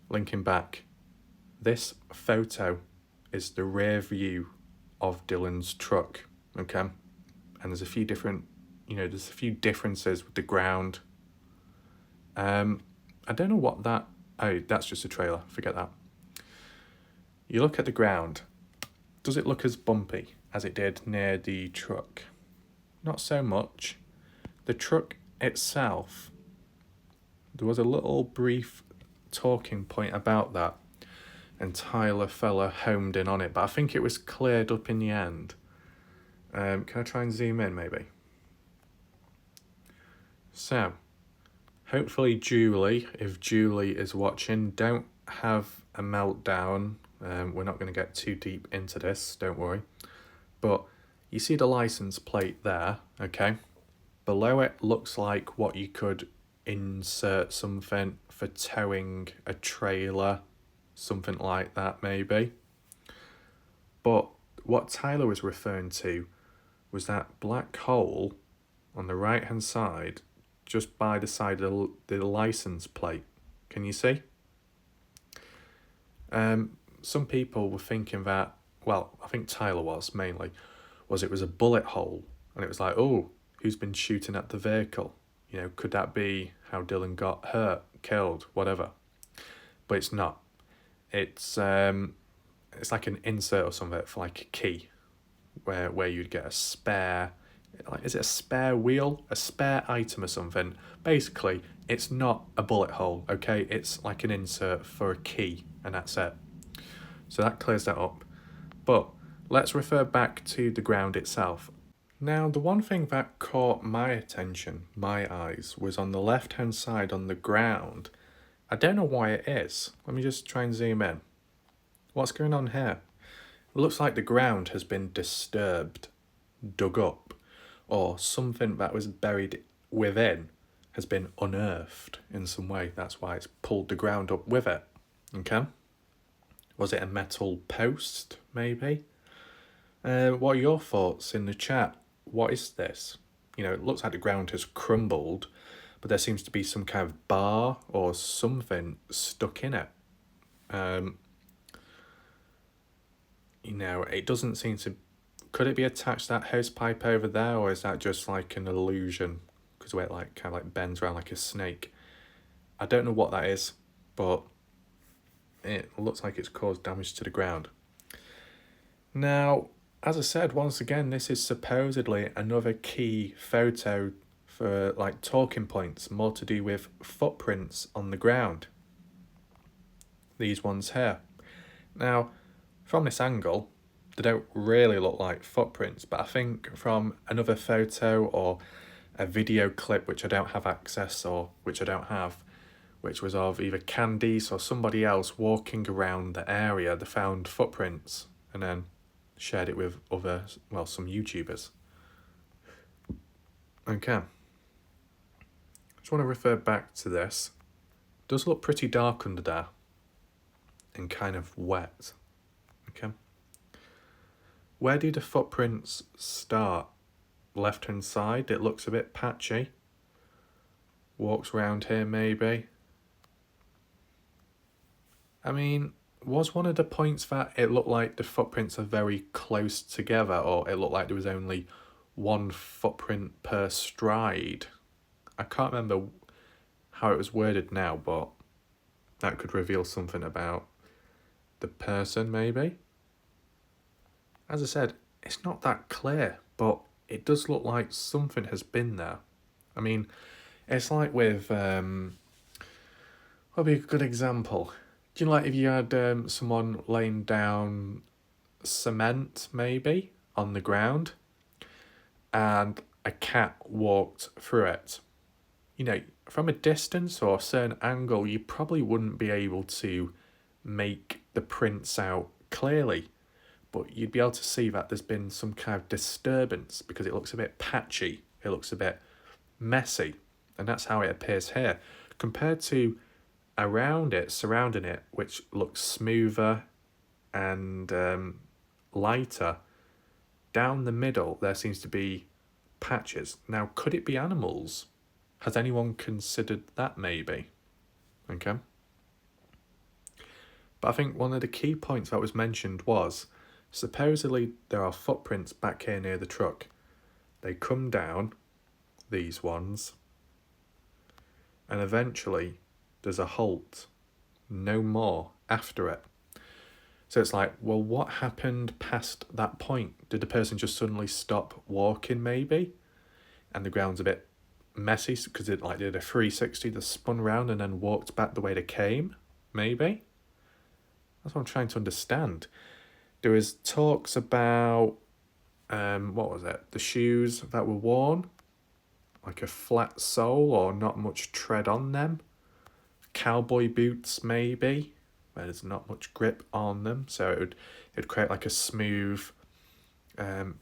linking back, this photo is the rear view of Dylan's truck, okay? And there's a few different, there's a few differences with the ground. I don't know what that, oh, that's just a trailer, forget that. You look at the ground, does it look as bumpy as it did near the truck? Not so much. The truck itself, there was a little brief talking point about that, and Tyler fella homed in on it, but I think it was cleared up in the end. Can I try and zoom in maybe? So, hopefully Julie, if Julie is watching, don't have a meltdown. We're not going to get too deep into this, don't worry. But you see the license plate there, okay? Below it looks like what you could insert something for towing a trailer, something like that maybe. But what Tyler was referring to was that black hole on the right hand side, just by the side of the license plate. Can you see? Some people were thinking that, well, I think Tyler was mainly, it was a bullet hole. And it was like, oh, who's been shooting at the vehicle? Could that be how Dylan got hurt, killed, whatever? But it's not. It's like an insert or something for like a key, where you'd get a spare, like, is it a spare wheel, a spare item or something? Basically, it's not a bullet hole, okay? It's like an insert for a key, and that's it. So that clears that up. But let's refer back to the ground itself. Now, the one thing that caught my attention, my eyes, was on the left-hand side on the ground. I don't know why it is. Let me just try and zoom in. What's going on here? It looks like the ground has been disturbed, dug up, or something that was buried within has been unearthed in some way. That's why it's pulled the ground up with it, okay? Was it a metal post, maybe? What are your thoughts in the chat? What is this? It looks like the ground has crumbled, but there seems to be some kind of bar or something stuck in it. It doesn't seem to... Could it be attached to that hose pipe over there, or is that just like an illusion? Because where it kind of bends around like a snake. I don't know what that is, but it looks like it's caused damage to the ground. Now, as I said, once again, this is supposedly another key photo for talking points, more to do with footprints on the ground. These ones here. Now, from this angle, they don't really look like footprints, but I think from another photo or a video clip which I don't have access, or which I don't have, which was of either Candice or somebody else walking around the area, they found footprints and then shared it with some YouTubers. Okay. Just want to refer back to this. It does look pretty dark under there and kind of wet. Okay. Where do the footprints start? Left hand side, it looks a bit patchy. Walks around here maybe. I mean, was one of the points that it looked like the footprints are very close together, or it looked like there was only one footprint per stride? I can't remember how it was worded now, but that could reveal something about the person maybe. As I said, it's not that clear, but it does look like something has been there. I mean, it's like with, what would be a good example? Do you know, like if you had someone laying down cement, maybe, on the ground, and a cat walked through it? you know, from a distance or a certain angle, you probably wouldn't be able to make the prints out clearly, but you'd be able to see that there's been some kind of disturbance because it looks a bit patchy, it looks a bit messy, and that's how it appears here, compared to around it, surrounding it, which looks smoother and lighter. Down the middle, there seems to be patches. Now, could it be animals? Has anyone considered that maybe? Okay. But I think one of the key points that was mentioned was, supposedly there are footprints back here near the truck. They come down, these ones, and eventually there's a halt. No more after it. So it's like, well, what happened past that point? Did the person just suddenly stop walking maybe? And the ground's a bit messy because it like did a 360, they spun round and then walked back the way they came, maybe? That's what I'm trying to understand. There was talks about, what was it? The shoes that were worn, like a flat sole or not much tread on them. Cowboy boots maybe, where there's not much grip on them, so it'd create like a smooth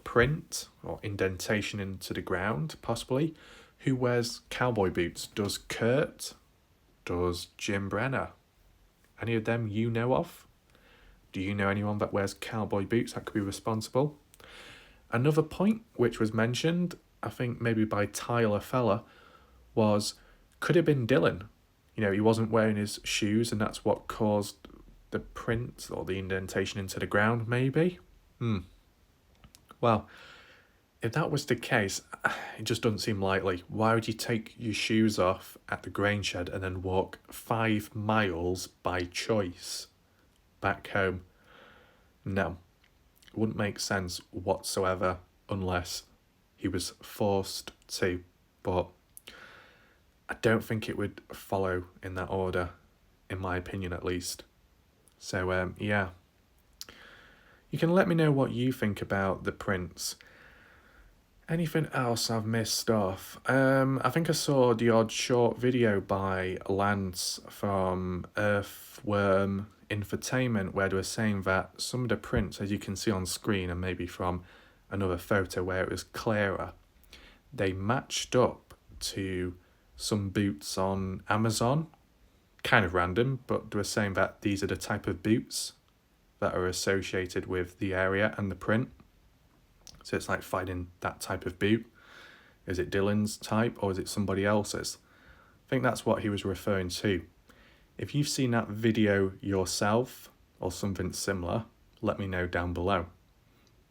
print or indentation into the ground, possibly. Who wears cowboy boots? Does Kurt? Does Jim Brenner? Any of them you know of? Do you know anyone that wears cowboy boots that could be responsible? Another point which was mentioned, I think maybe by Tyler Feller, was could it have been Dylan? You know, he wasn't wearing his shoes and that's what caused the print or the indentation into the ground, maybe? Well, if that was the case, it just doesn't seem likely. Why would you take your shoes off at the grain shed and then walk 5 miles by choice back home? No, it wouldn't make sense whatsoever unless he was forced to, but I don't think it would follow in that order, in my opinion at least. So, yeah. You can let me know what you think about the prints. Anything else I've missed off? I think I saw the odd short video by Lance from Earthworm Infotainment where they were saying that some of the prints, as you can see on screen and maybe from another photo where it was clearer, they matched up to some boots on Amazon. Kind of random, but they were saying that these are the type of boots that are associated with the area and the print. So it's like finding that type of boot. Is it Dylan's type or is it somebody else's? I think that's what he was referring to. If you've seen that video yourself or something similar, let me know down below.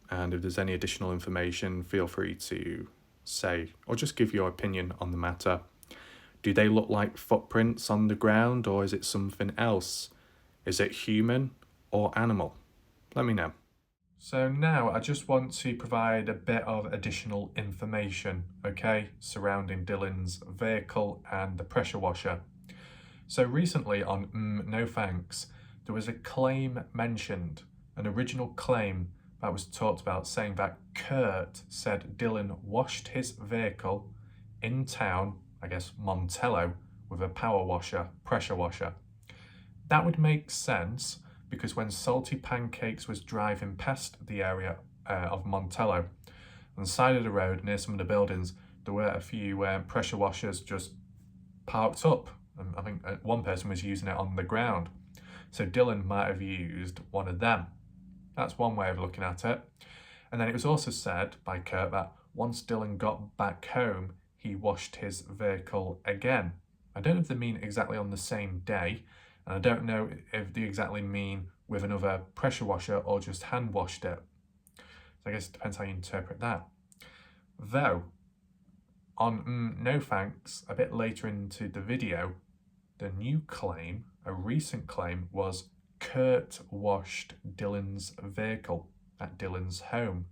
And if there's any additional information, feel free to say or just give your opinion on the matter. Do they look like footprints on the ground or is it something else? Is it human or animal? Let me know. So now I just want to provide a bit of additional information, okay, surrounding Dylan's vehicle and the pressure washer. So recently on No Thanks, there was a claim mentioned, an original claim that was talked about saying that Kurt said Dylan washed his vehicle in town, I guess Montello, with a power washer, pressure washer. That would make sense because when Salty Pancakes was driving past the area of Montello, on the side of the road near some of the buildings, there were a few pressure washers just parked up. And I think one person was using it on the ground. So Dylan might have used one of them. That's one way of looking at it. And then it was also said by Kurt that once Dylan got back home, he washed his vehicle again. I don't know if they mean exactly on the same day, and I don't know if they exactly mean with another pressure washer or just hand washed it. So I guess it depends how you interpret that. Though, on No Thanks, a bit later into the video, the new claim, a recent claim, was Kurt washed Dylan's vehicle at Dylan's home.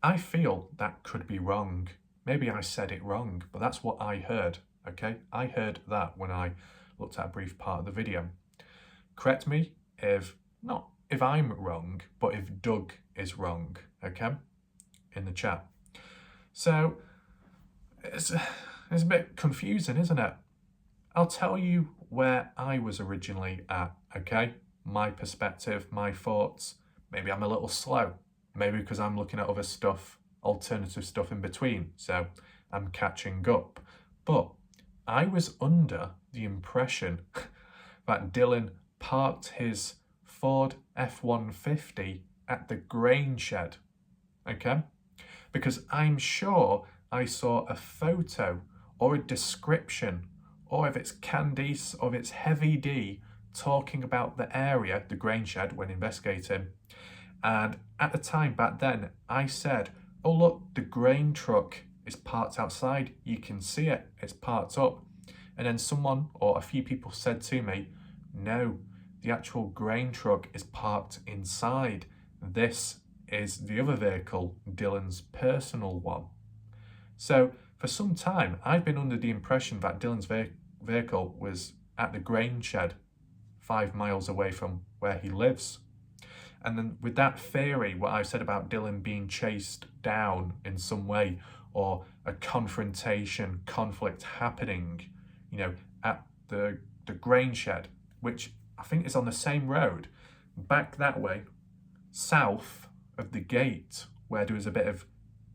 I feel that could be wrong. Maybe I said it wrong, but that's what I heard, okay? I heard that when I looked at a brief part of the video. Correct me if, not if I'm wrong, but if Doug is wrong, okay? In the chat. So, It's a bit confusing, isn't it? I'll tell you where I was originally at, okay? My perspective, my thoughts. Maybe I'm a little slow. Maybe because I'm looking at other stuff, alternative stuff in between, so I'm catching up. But I was under the impression that Dylan parked his Ford F-150 at the grain shed, okay? Because I'm sure I saw a photo or a description, or if it's Candice or if it's Heavy D, talking about the area, the grain shed, when investigating. And at the time back then, I said, oh look, the grain truck is parked outside. You can see it, it's parked up. And then someone or a few people said to me, no, the actual grain truck is parked inside. This is the other vehicle, Dylan's personal one. So for some time, I've been under the impression that Dylan's vehicle was at the grain shed 5 miles away from where he lives. And then with that theory, what I've said about Dylan being chased down in some way, or a confrontation, conflict happening, at the grain shed, which I think is on the same road, back that way, south of the gate, where there was a bit of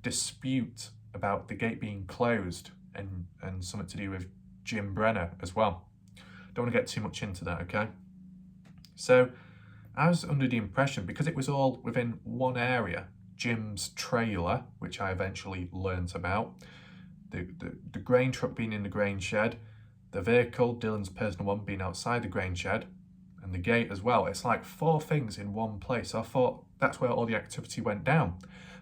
dispute about the gate being closed and something to do with Jim Brenner as well. Don't want to get too much into that, okay? So I was under the impression, because it was all within one area, Jim's trailer, which I eventually learnt about, the grain truck being in the grain shed, the vehicle, Dylan's personal one, being outside the grain shed, and the gate as well. It's like 4 things in one place. I thought that's where all the activity went down.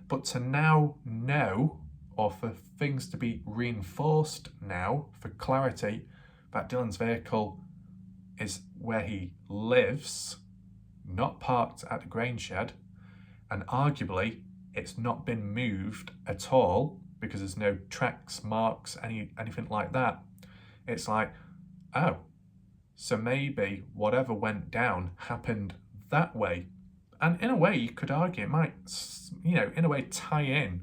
But to now know, or for things to be reinforced now, for clarity, that Dylan's vehicle is where he lives, not parked at the grain shed, and arguably it's not been moved at all because there's no tracks, marks, anything like that. It's like, oh, so maybe whatever went down happened that way. And in a way, you could argue it might, in a way tie in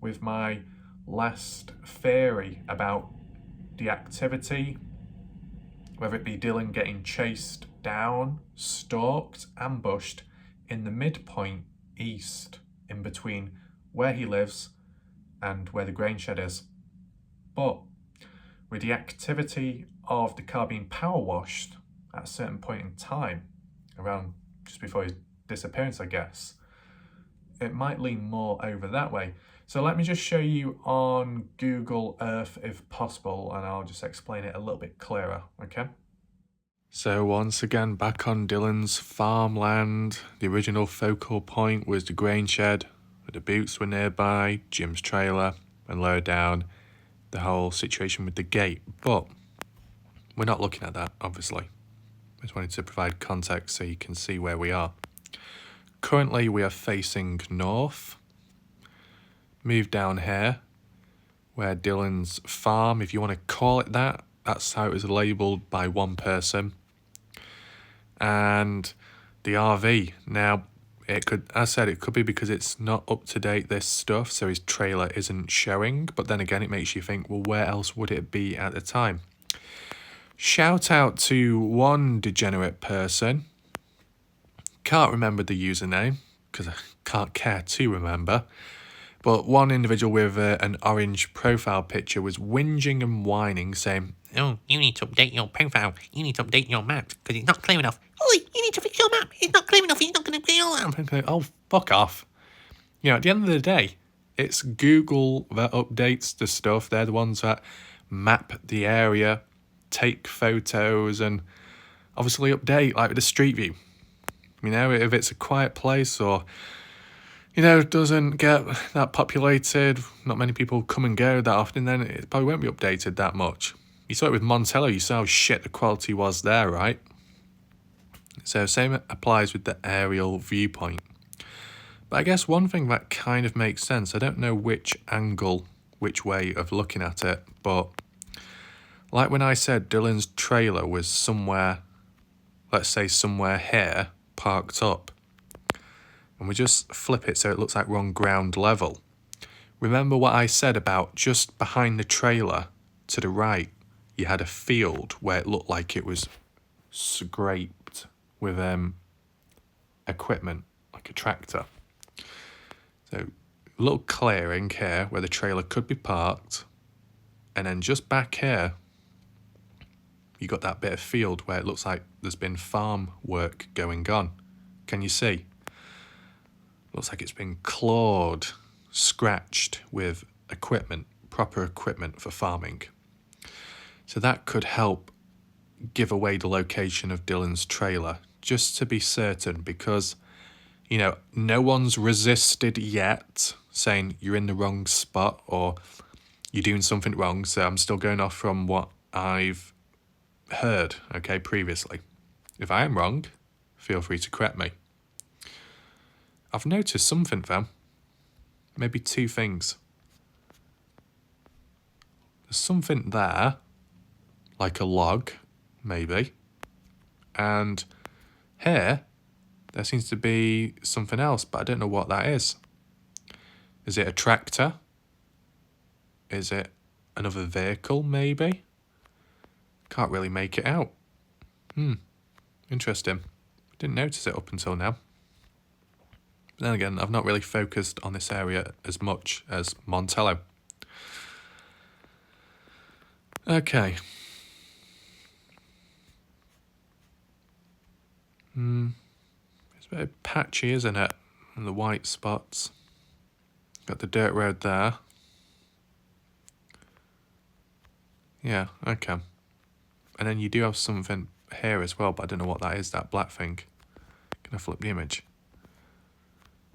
with my last theory about the activity, whether it be Dylan getting chased down, stalked, ambushed in the midpoint east, in between where he lives and where the grain shed is. But with the activity of the car being power washed at a certain point in time, around just before his disappearance, I guess, it might lean more over that way. So let me just show you on Google Earth if possible, and I'll just explain it a little bit clearer, okay? So once again, back on Dylan's farmland, the original focal point was the grain shed, the boots were nearby, Jim's trailer, and lower down, the whole situation with the gate. But we're not looking at that, obviously. I just wanted to provide context so you can see where we are. Currently, we are facing north. Move down here, where Dylan's farm, if you want to call it that, that's how it was labelled by one person. And the RV. Now, it could, as I said, it could be because it's not up to date, this stuff, so his trailer isn't showing. But then again, it makes you think, well, where else would it be at the time? Shout out to one degenerate person. Can't remember the username, because I can't care to remember. But one individual with an orange profile picture was whinging and whining, saying, oh, you need to update your profile. You need to update your maps because it's not clear enough. Oi, you need to fix your map. It's not clear enough. It's not going to be all that. I'm thinking, oh, fuck off. At the end of the day, it's Google that updates the stuff. They're the ones that map the area, take photos, and obviously update, like with the Street View. If it's a quiet place or, doesn't get that populated, not many people come and go that often, then it probably won't be updated that much. You saw it with Montello, you saw how shit the quality was there, right? So same applies with the aerial viewpoint. But I guess one thing that kind of makes sense, I don't know which angle, which way of looking at it, but like when I said Dylan's trailer was somewhere, let's say somewhere here, parked up, and we just flip it so it looks like we're on ground level. Remember what I said about just behind the trailer to the right, you had a field where it looked like it was scraped with equipment, like a tractor. So a little clearing here where the trailer could be parked, and then just back here, you got that bit of field where it looks like there's been farm work going on. Can you see? Looks like it's been clawed, scratched with equipment, proper equipment for farming. So that could help give away the location of Dylan's trailer, just to be certain, because, you know, no one's resisted yet saying you're in the wrong spot or you're doing something wrong. So I'm still going off from what I've heard, okay, previously. If I am wrong, feel free to correct me. I've noticed something, though. Maybe two things. There's something there, like a log, maybe. And here, there seems to be something else, but I don't know what that is. Is it a tractor? Is it another vehicle, maybe? Can't really make it out. Interesting. Didn't notice it up until now. But then again, I've not really focused on this area as much as Montello. Okay. It's a bit patchy, isn't it? And the white spots. Got the dirt road there. Yeah, okay. And then you do have something here as well, but I don't know what that is, that black thing. Can I flip the image?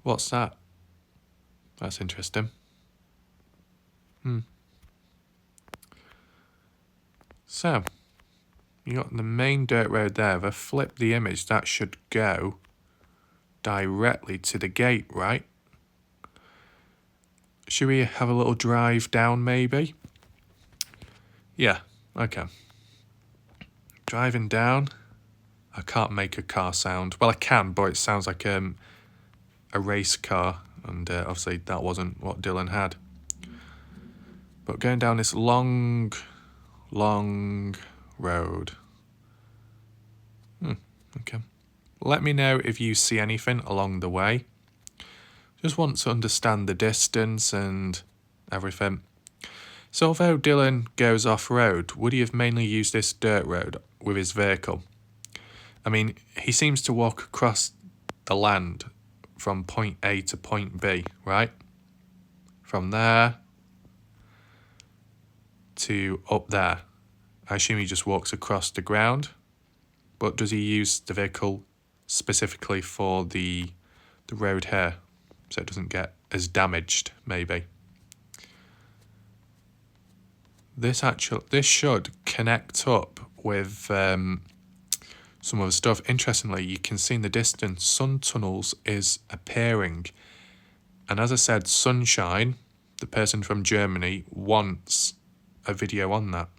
What's that? That's interesting. So, you got the main dirt road there. If I flip the image, that should go directly to the gate, right? Should we have a little drive down, maybe? Yeah, okay. Driving down. I can't make a car sound. Well, I can, but it sounds like a race car, and obviously that wasn't what Dylan had. But going down this long road. Okay. Let me know if you see anything along the way. Just want to understand the distance and everything. So although Dylan goes off-road, would he have mainly used this dirt road with his vehicle? I mean, he seems to walk across the land from point A to point B, right? From there to up there. I assume he just walks across the ground. But does he use the vehicle specifically for the road here, so it doesn't get as damaged, maybe? This should connect up with some other stuff. Interestingly, you can see in the distance, sun tunnels is appearing. And as I said, Sunshine, the person from Germany, wants a video on that.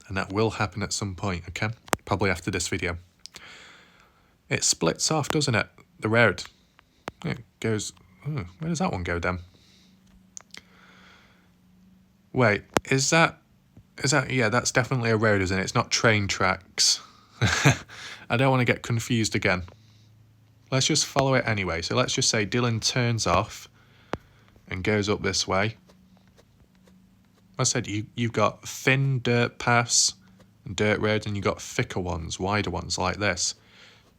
And that will happen at some point, okay? Probably after this video. It splits off, doesn't it? The road. It goes... where does that one go then? Wait, is that... Yeah, that's definitely a road, isn't it? It's not train tracks. I don't want to get confused again. Let's just follow it anyway. So let's just say Dylan turns off and goes up this way. I said you've got thin dirt paths and dirt roads, and you've got thicker ones, wider ones like this,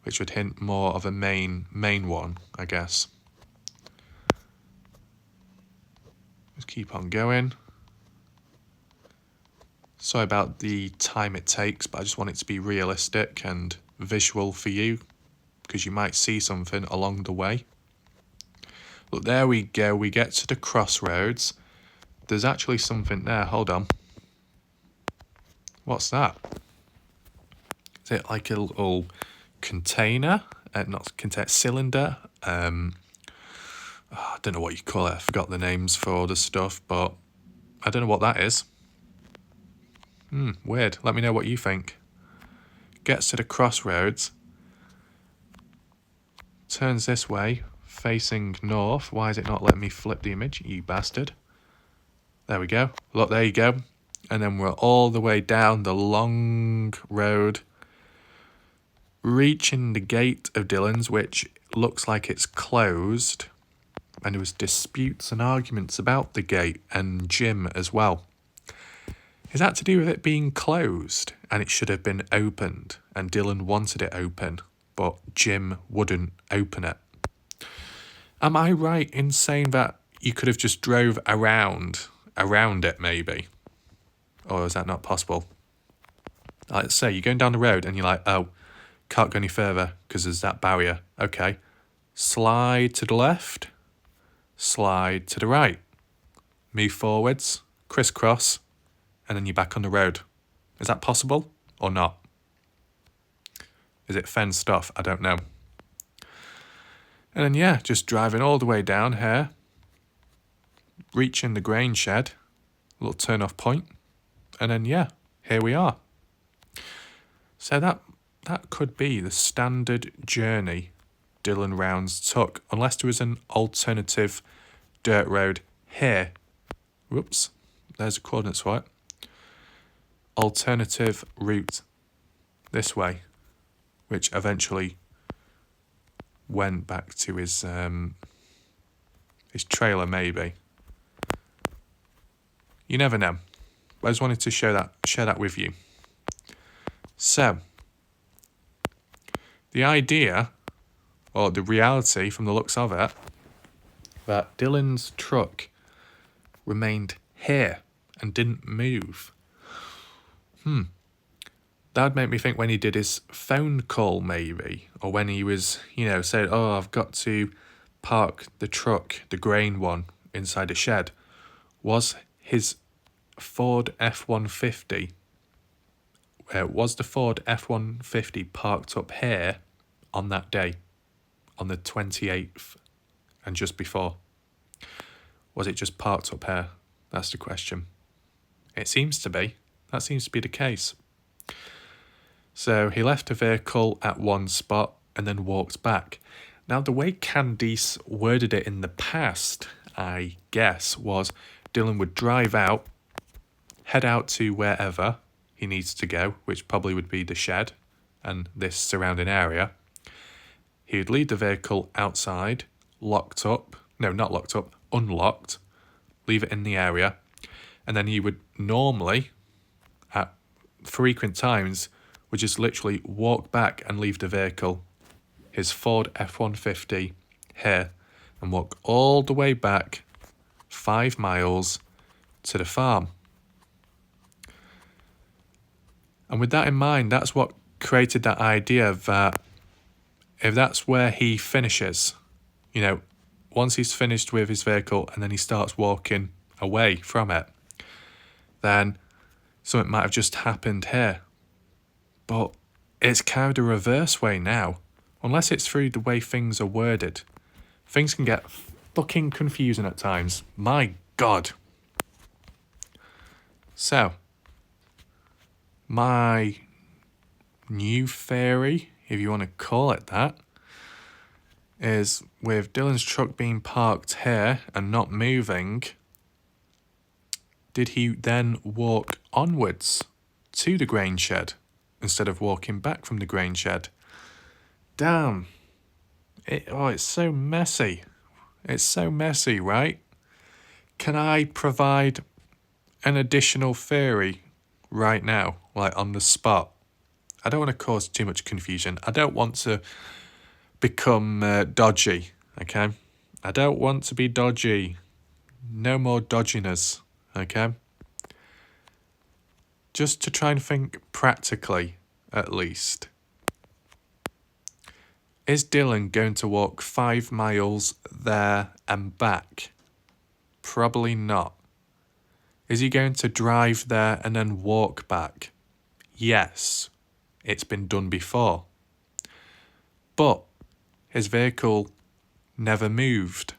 which would hint more of a main one, I guess. Just keep on going. Sorry about the time it takes, but I just want it to be realistic and visual for you, because you might see something along the way. Look, there we go. We get to the crossroads. There's actually something there. Hold on. What's that? Is it like a little container? Not container, cylinder? I don't know what you call it. I forgot the names for all the stuff, but I don't know what that is. Weird. Let me know what you think. Gets to the crossroads. Turns this way, facing north. Why is it not letting me flip the image, you bastard? There we go. Look, there you go. And then we're all the way down the long road, reaching the gate of Dylan's, which looks like it's closed. And there was disputes and arguments about the gate and Jim as well. Is that to do with it being closed and it should have been opened and Dylan wanted it open, but Jim wouldn't open it? Am I right in saying that you could have just drove around it maybe? Or is that not possible? Let's say you're going down the road and you're like, oh, can't go any further because there's that barrier. Okay, slide to the left, slide to the right, move forwards, crisscross, and then you're back on the road. Is that possible or not? Is it fenced off? I don't know. And then, yeah, just driving all the way down here, reaching the grain shed, a little turn-off point, and then, yeah, here we are. So that could be the standard journey Dylan Rounds took, unless there was an alternative dirt road here. Whoops, there's the coordinates for it. Alternative route this way, which eventually went back to his trailer maybe. You never know. I just wanted to share that with you. So, the idea, or the reality from the looks of it, that Dylan's truck remained here and didn't move. That would make me think when he did his phone call maybe, or when he was, saying, oh, I've got to park the truck, the grain one, inside a shed. Was his Ford F-150, was the Ford F-150 parked up here on that day, on the 28th and just before? Was it just parked up here? That's the question. It seems to be. That seems to be the case. So he left a vehicle at one spot and then walked back. Now, the way Candice worded it in the past, I guess, was Dylan would drive out, head out to wherever he needs to go, which probably would be the shed and this surrounding area. He would leave the vehicle outside, unlocked, leave it in the area, and then he would normally, at frequent times, would just literally walk back and leave the vehicle, his Ford F-150, here, and walk all the way back 5 miles to the farm. And with that in mind, that's what created that idea that if that's where he finishes, once he's finished with his vehicle and then he starts walking away from it, then something might have just happened here. But it's kind of the reverse way now. Unless it's through the way things are worded. Things can get fucking confusing at times. My God. So, my new theory, if you want to call it that, is with Dylan's truck being parked here and not moving, did he then walk onwards to the grain shed instead of walking back from the grain shed? Damn. It's so messy. It's so messy, right? Can I provide an additional theory right now, like on the spot? I don't want to cause too much confusion. I don't want to become dodgy, okay? I don't want to be dodgy. No more dodginess, okay? Just to try and think practically, at least. Is Dylan going to walk 5 miles there and back? Probably not. Is he going to drive there and then walk back? Yes, it's been done before. But his vehicle never moved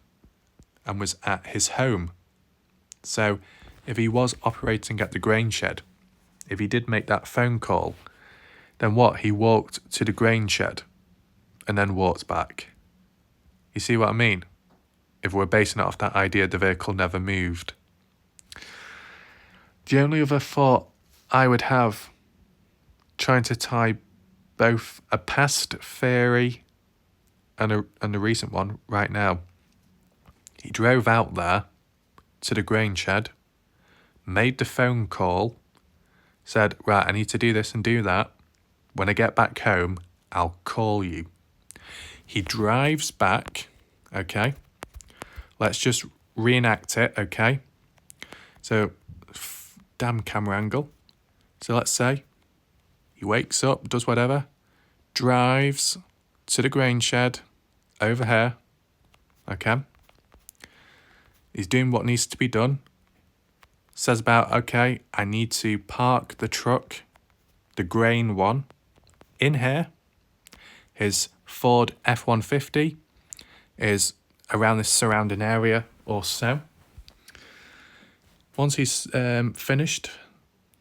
and was at his home. So if he was operating at the grain shed, if he did make that phone call, then what? He walked to the grain shed and then walked back. You see what I mean? If we're basing it off that idea the vehicle never moved. The only other thought I would have, trying to tie both a past theory and a recent one right now. He drove out there to the grain shed, made the phone call, said, right, I need to do this and do that. When I get back home, I'll call you. He drives back, okay? Let's just reenact it, okay? So, damn camera angle. So let's say he wakes up, does whatever, drives to the grain shed over here, okay? He's doing what needs to be done. Says about, okay, I need to park the truck, the grain one, in here. His Ford F-150 is around this surrounding area or so. Once he's finished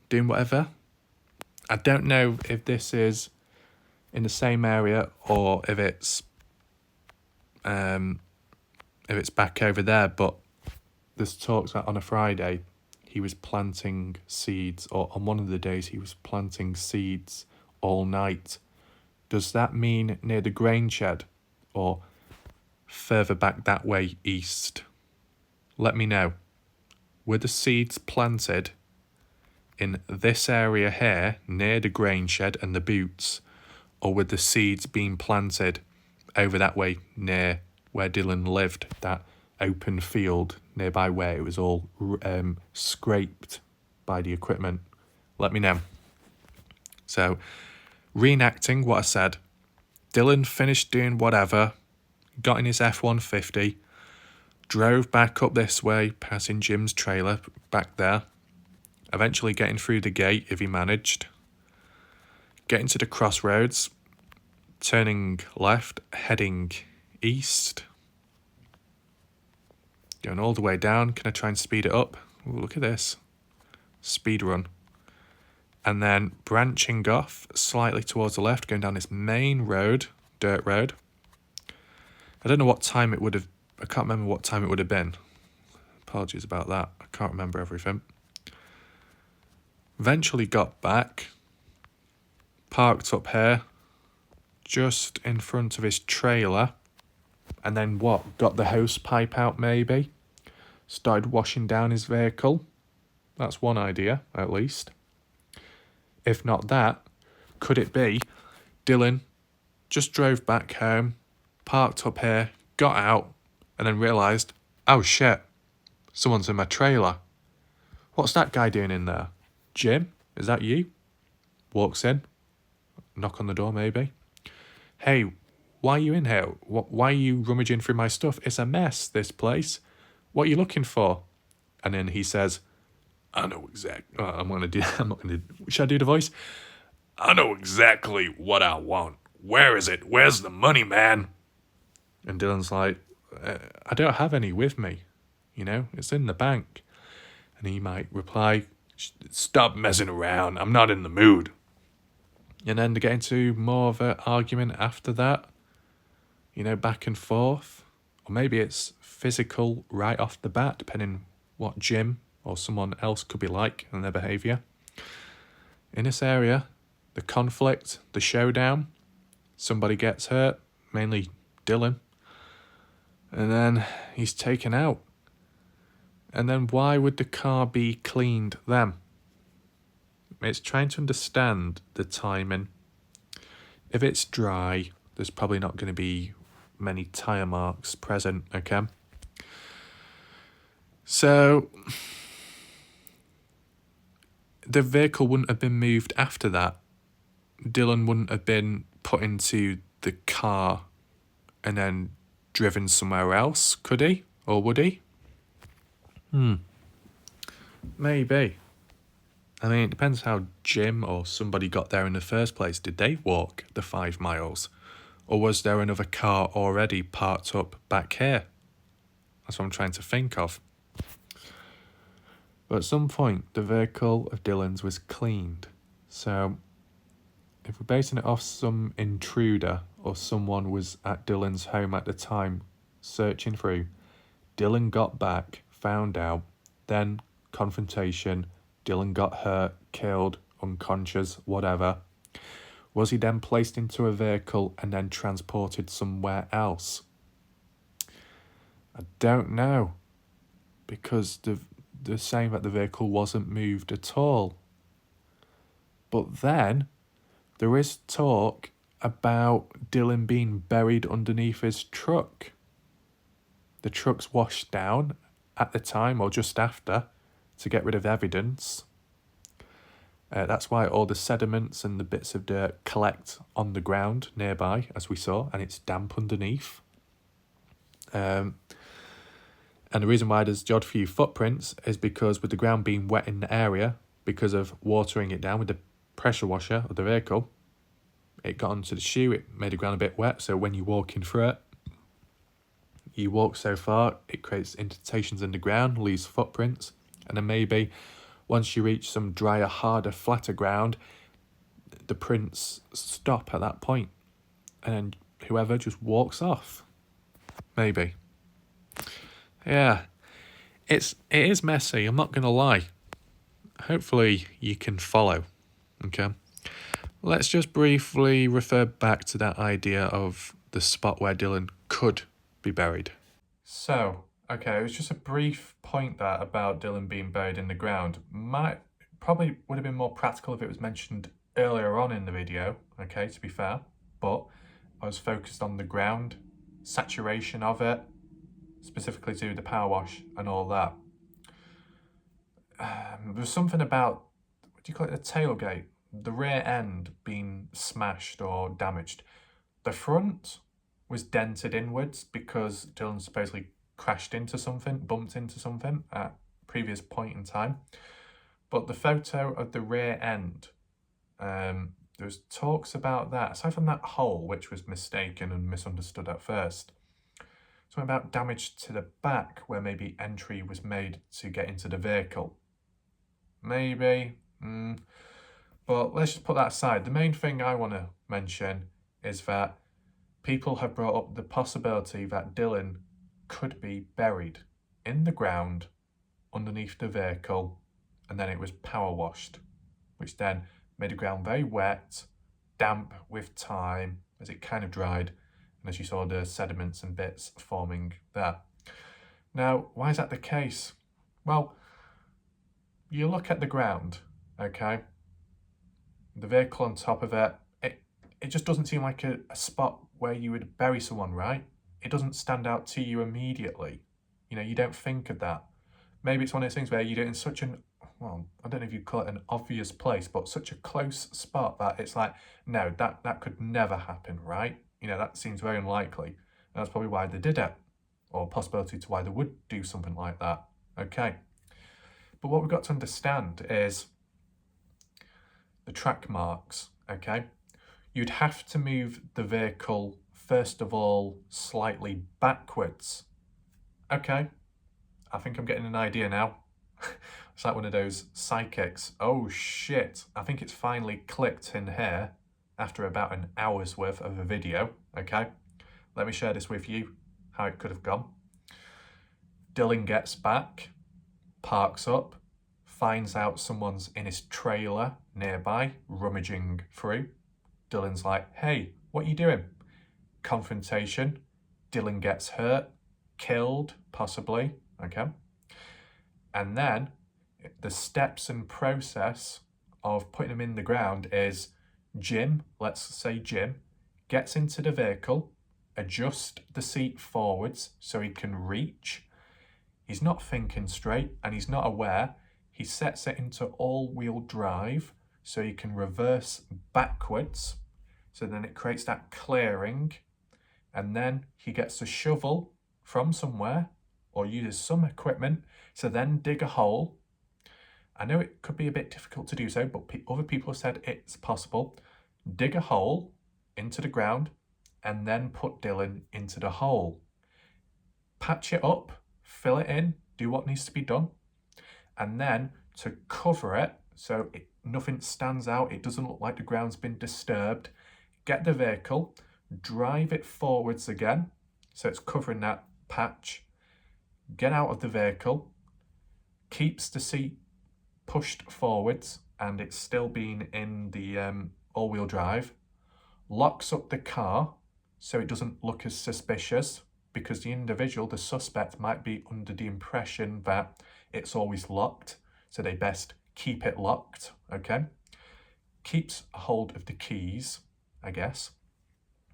doing whatever, I don't know if this is in the same area or if it's back over there, but there's talks that on a Friday he was planting seeds, or on one of the days he was planting seeds all night. Does that mean near the grain shed or further back that way east? Let me know. Were the seeds planted in this area here near the grain shed and the boots, or were the seeds being planted over that way near where Dylan lived, that open field nearby where it was all scraped by the equipment? Let me know. So, reenacting what I said, Dylan finished doing whatever, got in his F-150, drove back up this way, passing Jim's trailer back there, eventually getting through the gate if he managed, getting to the crossroads, turning left, heading east, going all the way down. Can I try and speed it up? Ooh, look at this. Speed run. And then branching off slightly towards the left, going down this main road, dirt road. I don't know what time it would have, I can't remember what time it would have been. Apologies about that. I can't remember everything. Eventually got back, parked up here, just in front of his trailer. And then what? Got the hose pipe out maybe. Started washing down his vehicle. That's one idea, at least. If not that, could it be Dylan just drove back home, parked up here, got out, and then realised, oh shit, someone's in my trailer. What's that guy doing in there? Jim, is that you? Walks in, knock on the door maybe. Hey, why are you in here? Why are you rummaging through my stuff? It's a mess, this place. What are you looking for? And then he says, I know exactly. I'm not gonna. Should I do the voice? I know exactly what I want. Where is it? Where's the money, man? And Dylan's like, I don't have any with me. You know, it's in the bank. And he might reply, stop messing around. I'm not in the mood. And then they get into more of an argument after that. You know, back and forth. Or maybe it's physical right off the bat, depending what Jim or someone else could be like and their behaviour. In this area, the conflict, the showdown, somebody gets hurt, mainly Dylan, and then he's taken out. And then why would the car be cleaned then? It's trying to understand the timing. If it's dry, there's probably not going to be many tyre marks present, okay? So the vehicle wouldn't have been moved after that. Dylan wouldn't have been put into the car and then driven somewhere else, could he? Or would he? Maybe. I mean, it depends how Jim or somebody got there in the first place. Did they walk the 5 miles? Or was there another car already parked up back here? That's what I'm trying to think of. But at some point, the vehicle of Dylan's was cleaned. So if we're basing it off some intruder or someone was at Dylan's home at the time searching through, Dylan got back, found out, then confrontation, Dylan got hurt, killed, unconscious, whatever. Was he then placed into a vehicle and then transported somewhere else? I don't know, because they're saying that the vehicle wasn't moved at all. But then there is talk about Dylan being buried underneath his truck. The truck's washed down at the time or just after to get rid of evidence. That's why all the sediments and the bits of dirt collect on the ground nearby, as we saw, and it's damp underneath. And the reason why there's the odd few footprints is because with the ground being wet in the area, because of watering it down with the pressure washer of the vehicle, it got onto the shoe, it made the ground a bit wet, so when you're walking through it, you walk so far, it creates indentations in the ground, leaves footprints, and then maybe once you reach some drier, harder, flatter ground, the prints stop at that point, and then whoever just walks off. Maybe. Yeah, it is messy, I'm not going to lie. Hopefully you can follow, okay? Let's just briefly refer back to that idea of the spot where Dylan could be buried. So, okay, it was just a brief point there about Dylan being buried in the ground. Probably would have been more practical if it was mentioned earlier on in the video, okay, to be fair, but I was focused on the ground, saturation of it, specifically to do with the power wash and all that. There was something about, what do you call it, the tailgate, the rear end being smashed or damaged. The front was dented inwards because Dylan supposedly crashed into something, bumped into something at a previous point in time. But the photo of the rear end, there's talks about that, aside from that hole, which was mistaken and misunderstood at first. Something about damage to the back where maybe entry was made to get into the vehicle. Maybe. But let's just put that aside. The main thing I want to mention is that people have brought up the possibility that Dylan could be buried in the ground underneath the vehicle, and then it was power washed, which then made the ground very wet, damp with time as it kind of dried, and as you saw the sediments and bits forming there. Now, why is that the case? Well, you look at the ground, okay? The vehicle on top of it, it just doesn't seem like a spot where you would bury someone, right? It doesn't stand out to you immediately. You know, you don't think of that. Maybe it's one of those things where you do it in such an, well, I don't know if you'd call it an obvious place, but such a close spot that it's like, no, that could never happen, right? You know, that seems very unlikely. And that's probably why they did it, or possibility to why they would do something like that. Okay. But what we've got to understand is the track marks, okay? You'd have to move the vehicle, first of all, slightly backwards. Okay, I think I'm getting an idea now. It's like one of those psychics. Oh shit, I think it's finally clicked in here after about an hour's worth of a video, okay? Let me share this with you, how it could have gone. Dylan gets back, parks up, finds out someone's in his trailer nearby, rummaging through. Dylan's like, hey, what are you doing? Confrontation. Dylan gets hurt, killed, possibly, okay? And then the steps and process of putting him in the ground is Jim, let's say Jim, gets into the vehicle, adjusts the seat forwards so he can reach. He's not thinking straight and he's not aware. He sets it into all-wheel drive so he can reverse backwards. So then it creates that clearing, and then he gets a shovel from somewhere or uses some equipment to then dig a hole. I know it could be a bit difficult to do so, but other people have said it's possible. Dig a hole into the ground and then put Dylan into the hole. Patch it up, fill it in, do what needs to be done. And then to cover it so nothing stands out, it doesn't look like the ground's been disturbed, get the vehicle, drive it forwards again, so it's covering that patch, get out of the vehicle, keeps the seat pushed forwards and it's still been in the all-wheel drive, locks up the car so it doesn't look as suspicious, because the individual, the suspect, might be under the impression that it's always locked, so they best keep it locked, okay? Keeps a hold of the keys, I guess,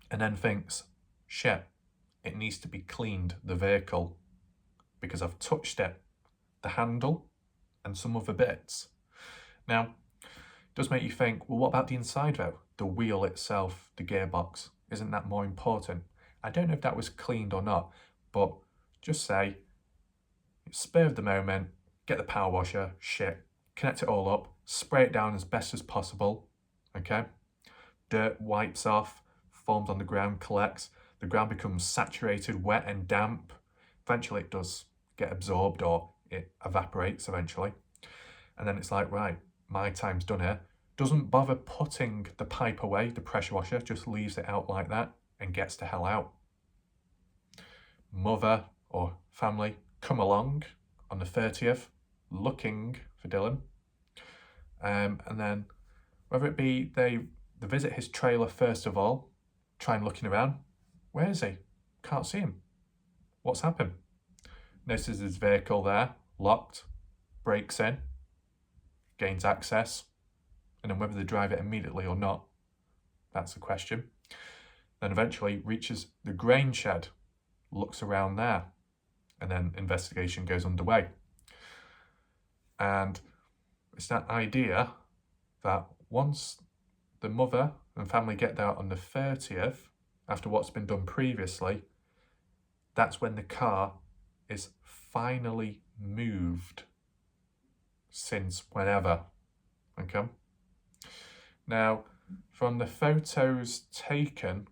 and then thinks, shit, it needs to be cleaned, the vehicle, because I've touched it, the handle and some other bits. Now, it does make you think, well, what about the inside though? The wheel itself, the gearbox, isn't that more important? I don't know if that was cleaned or not, but just say, spur of the moment, get the power washer, shit, connect it all up, spray it down as best as possible, okay? Dirt wipes off, forms on the ground, collects, the ground becomes saturated, wet and damp. Eventually it does get absorbed or it evaporates eventually. And then it's like, right, my time's done here. Doesn't bother putting the pipe away, the pressure washer, just leaves it out like that and gets the hell out. Mother or family come along on the 30th looking for Dylan. And then whether it be they visit his trailer first of all, try and looking around. Where is he? Can't see him. What's happened? Notices his vehicle there, locked, breaks in, gains access, and then whether they drive it immediately or not, that's the question. Then eventually reaches the grain shed, looks around there, and then investigation goes underway. And it's that idea that once the mother and family get there on the 30th, after what's been done previously, that's when the car is finally moved since whenever, okay? Now, from the photos taken,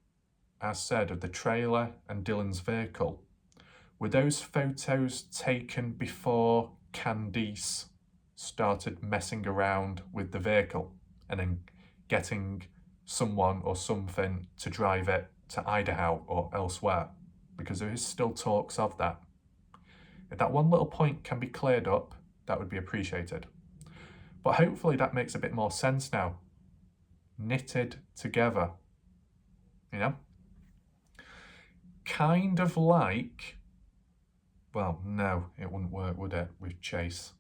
as said, of the trailer and Dylan's vehicle, were those photos taken before Candice started messing around with the vehicle and then getting someone or something to drive it to Idaho or elsewhere? Because there is still talks of that. If that one little point can be cleared up, that would be appreciated. But hopefully that makes a bit more sense now. Knitted together, you know? Kind of like, well, no, it wouldn't work, would it, with Chase?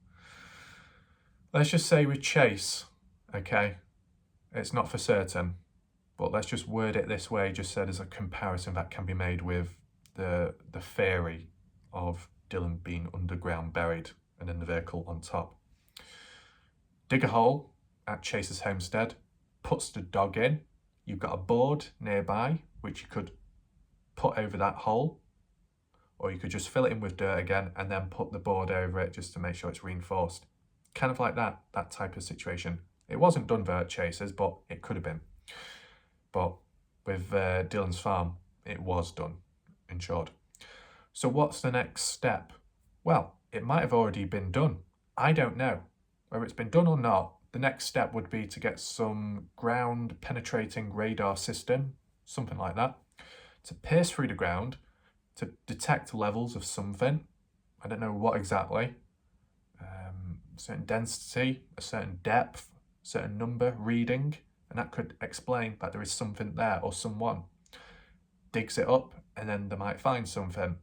Let's just say with Chase, okay? It's not for certain, but let's just word it this way, just so there's a comparison that can be made with the theory of Dylan being underground buried and then the vehicle on top. Dig a hole at Chase's homestead, puts the dog in. You've got a board nearby which you could put over that hole, or you could just fill it in with dirt again and then put the board over it just to make sure it's reinforced. Kind of like that type of situation. It wasn't done for Chase's, but it could have been. But with Dylan's farm, it was done, in short. So what's the next step? Well, it might have already been done. I don't know. Whether it's been done or not, the next step would be to get some ground penetrating radar system, something like that, to pierce through the ground, to detect levels of something. I don't know what exactly. Certain density, a certain depth, certain number, reading, and that could explain that there is something there or someone. Digs it up and then they might find something.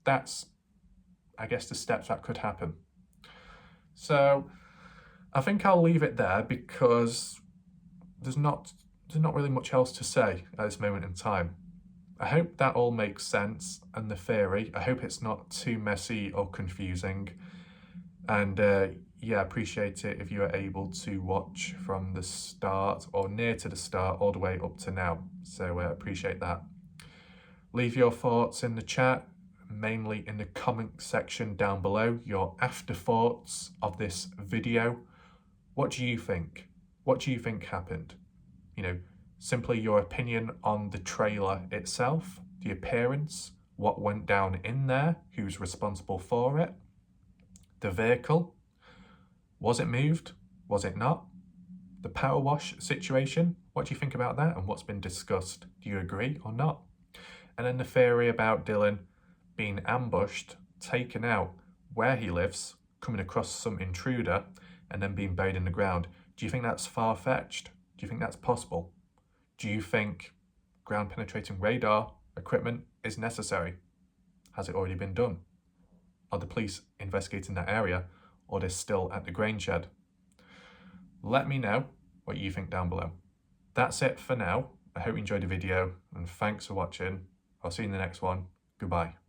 That's, I guess, the steps that could happen. So I think I'll leave it there because there's not really much else to say at this moment in time. I hope that all makes sense, and the theory, I hope it's not too messy or confusing. And yeah, appreciate it if you are able to watch from the start or near to the start all the way up to now. So appreciate that. Leave your thoughts in the chat, mainly in the comment section down below, your afterthoughts of this video. What do you think? What do you think happened? You know, simply your opinion on the trailer itself, the appearance, what went down in there, who's responsible for it, the vehicle, was it moved, was it not? The power wash situation, what do you think about that and what's been discussed? Do you agree or not? And then the theory about Dylan being ambushed, taken out where he lives, coming across some intruder, and then being buried in the ground. Do you think that's far-fetched? Do you think that's possible? Do you think ground penetrating radar equipment is necessary? Has it already been done? Are the police investigating that area, or they're still at the grain shed? Let me know what you think down below. That's it for now. I hope you enjoyed the video, and thanks for watching. I'll see you in the next one. Goodbye.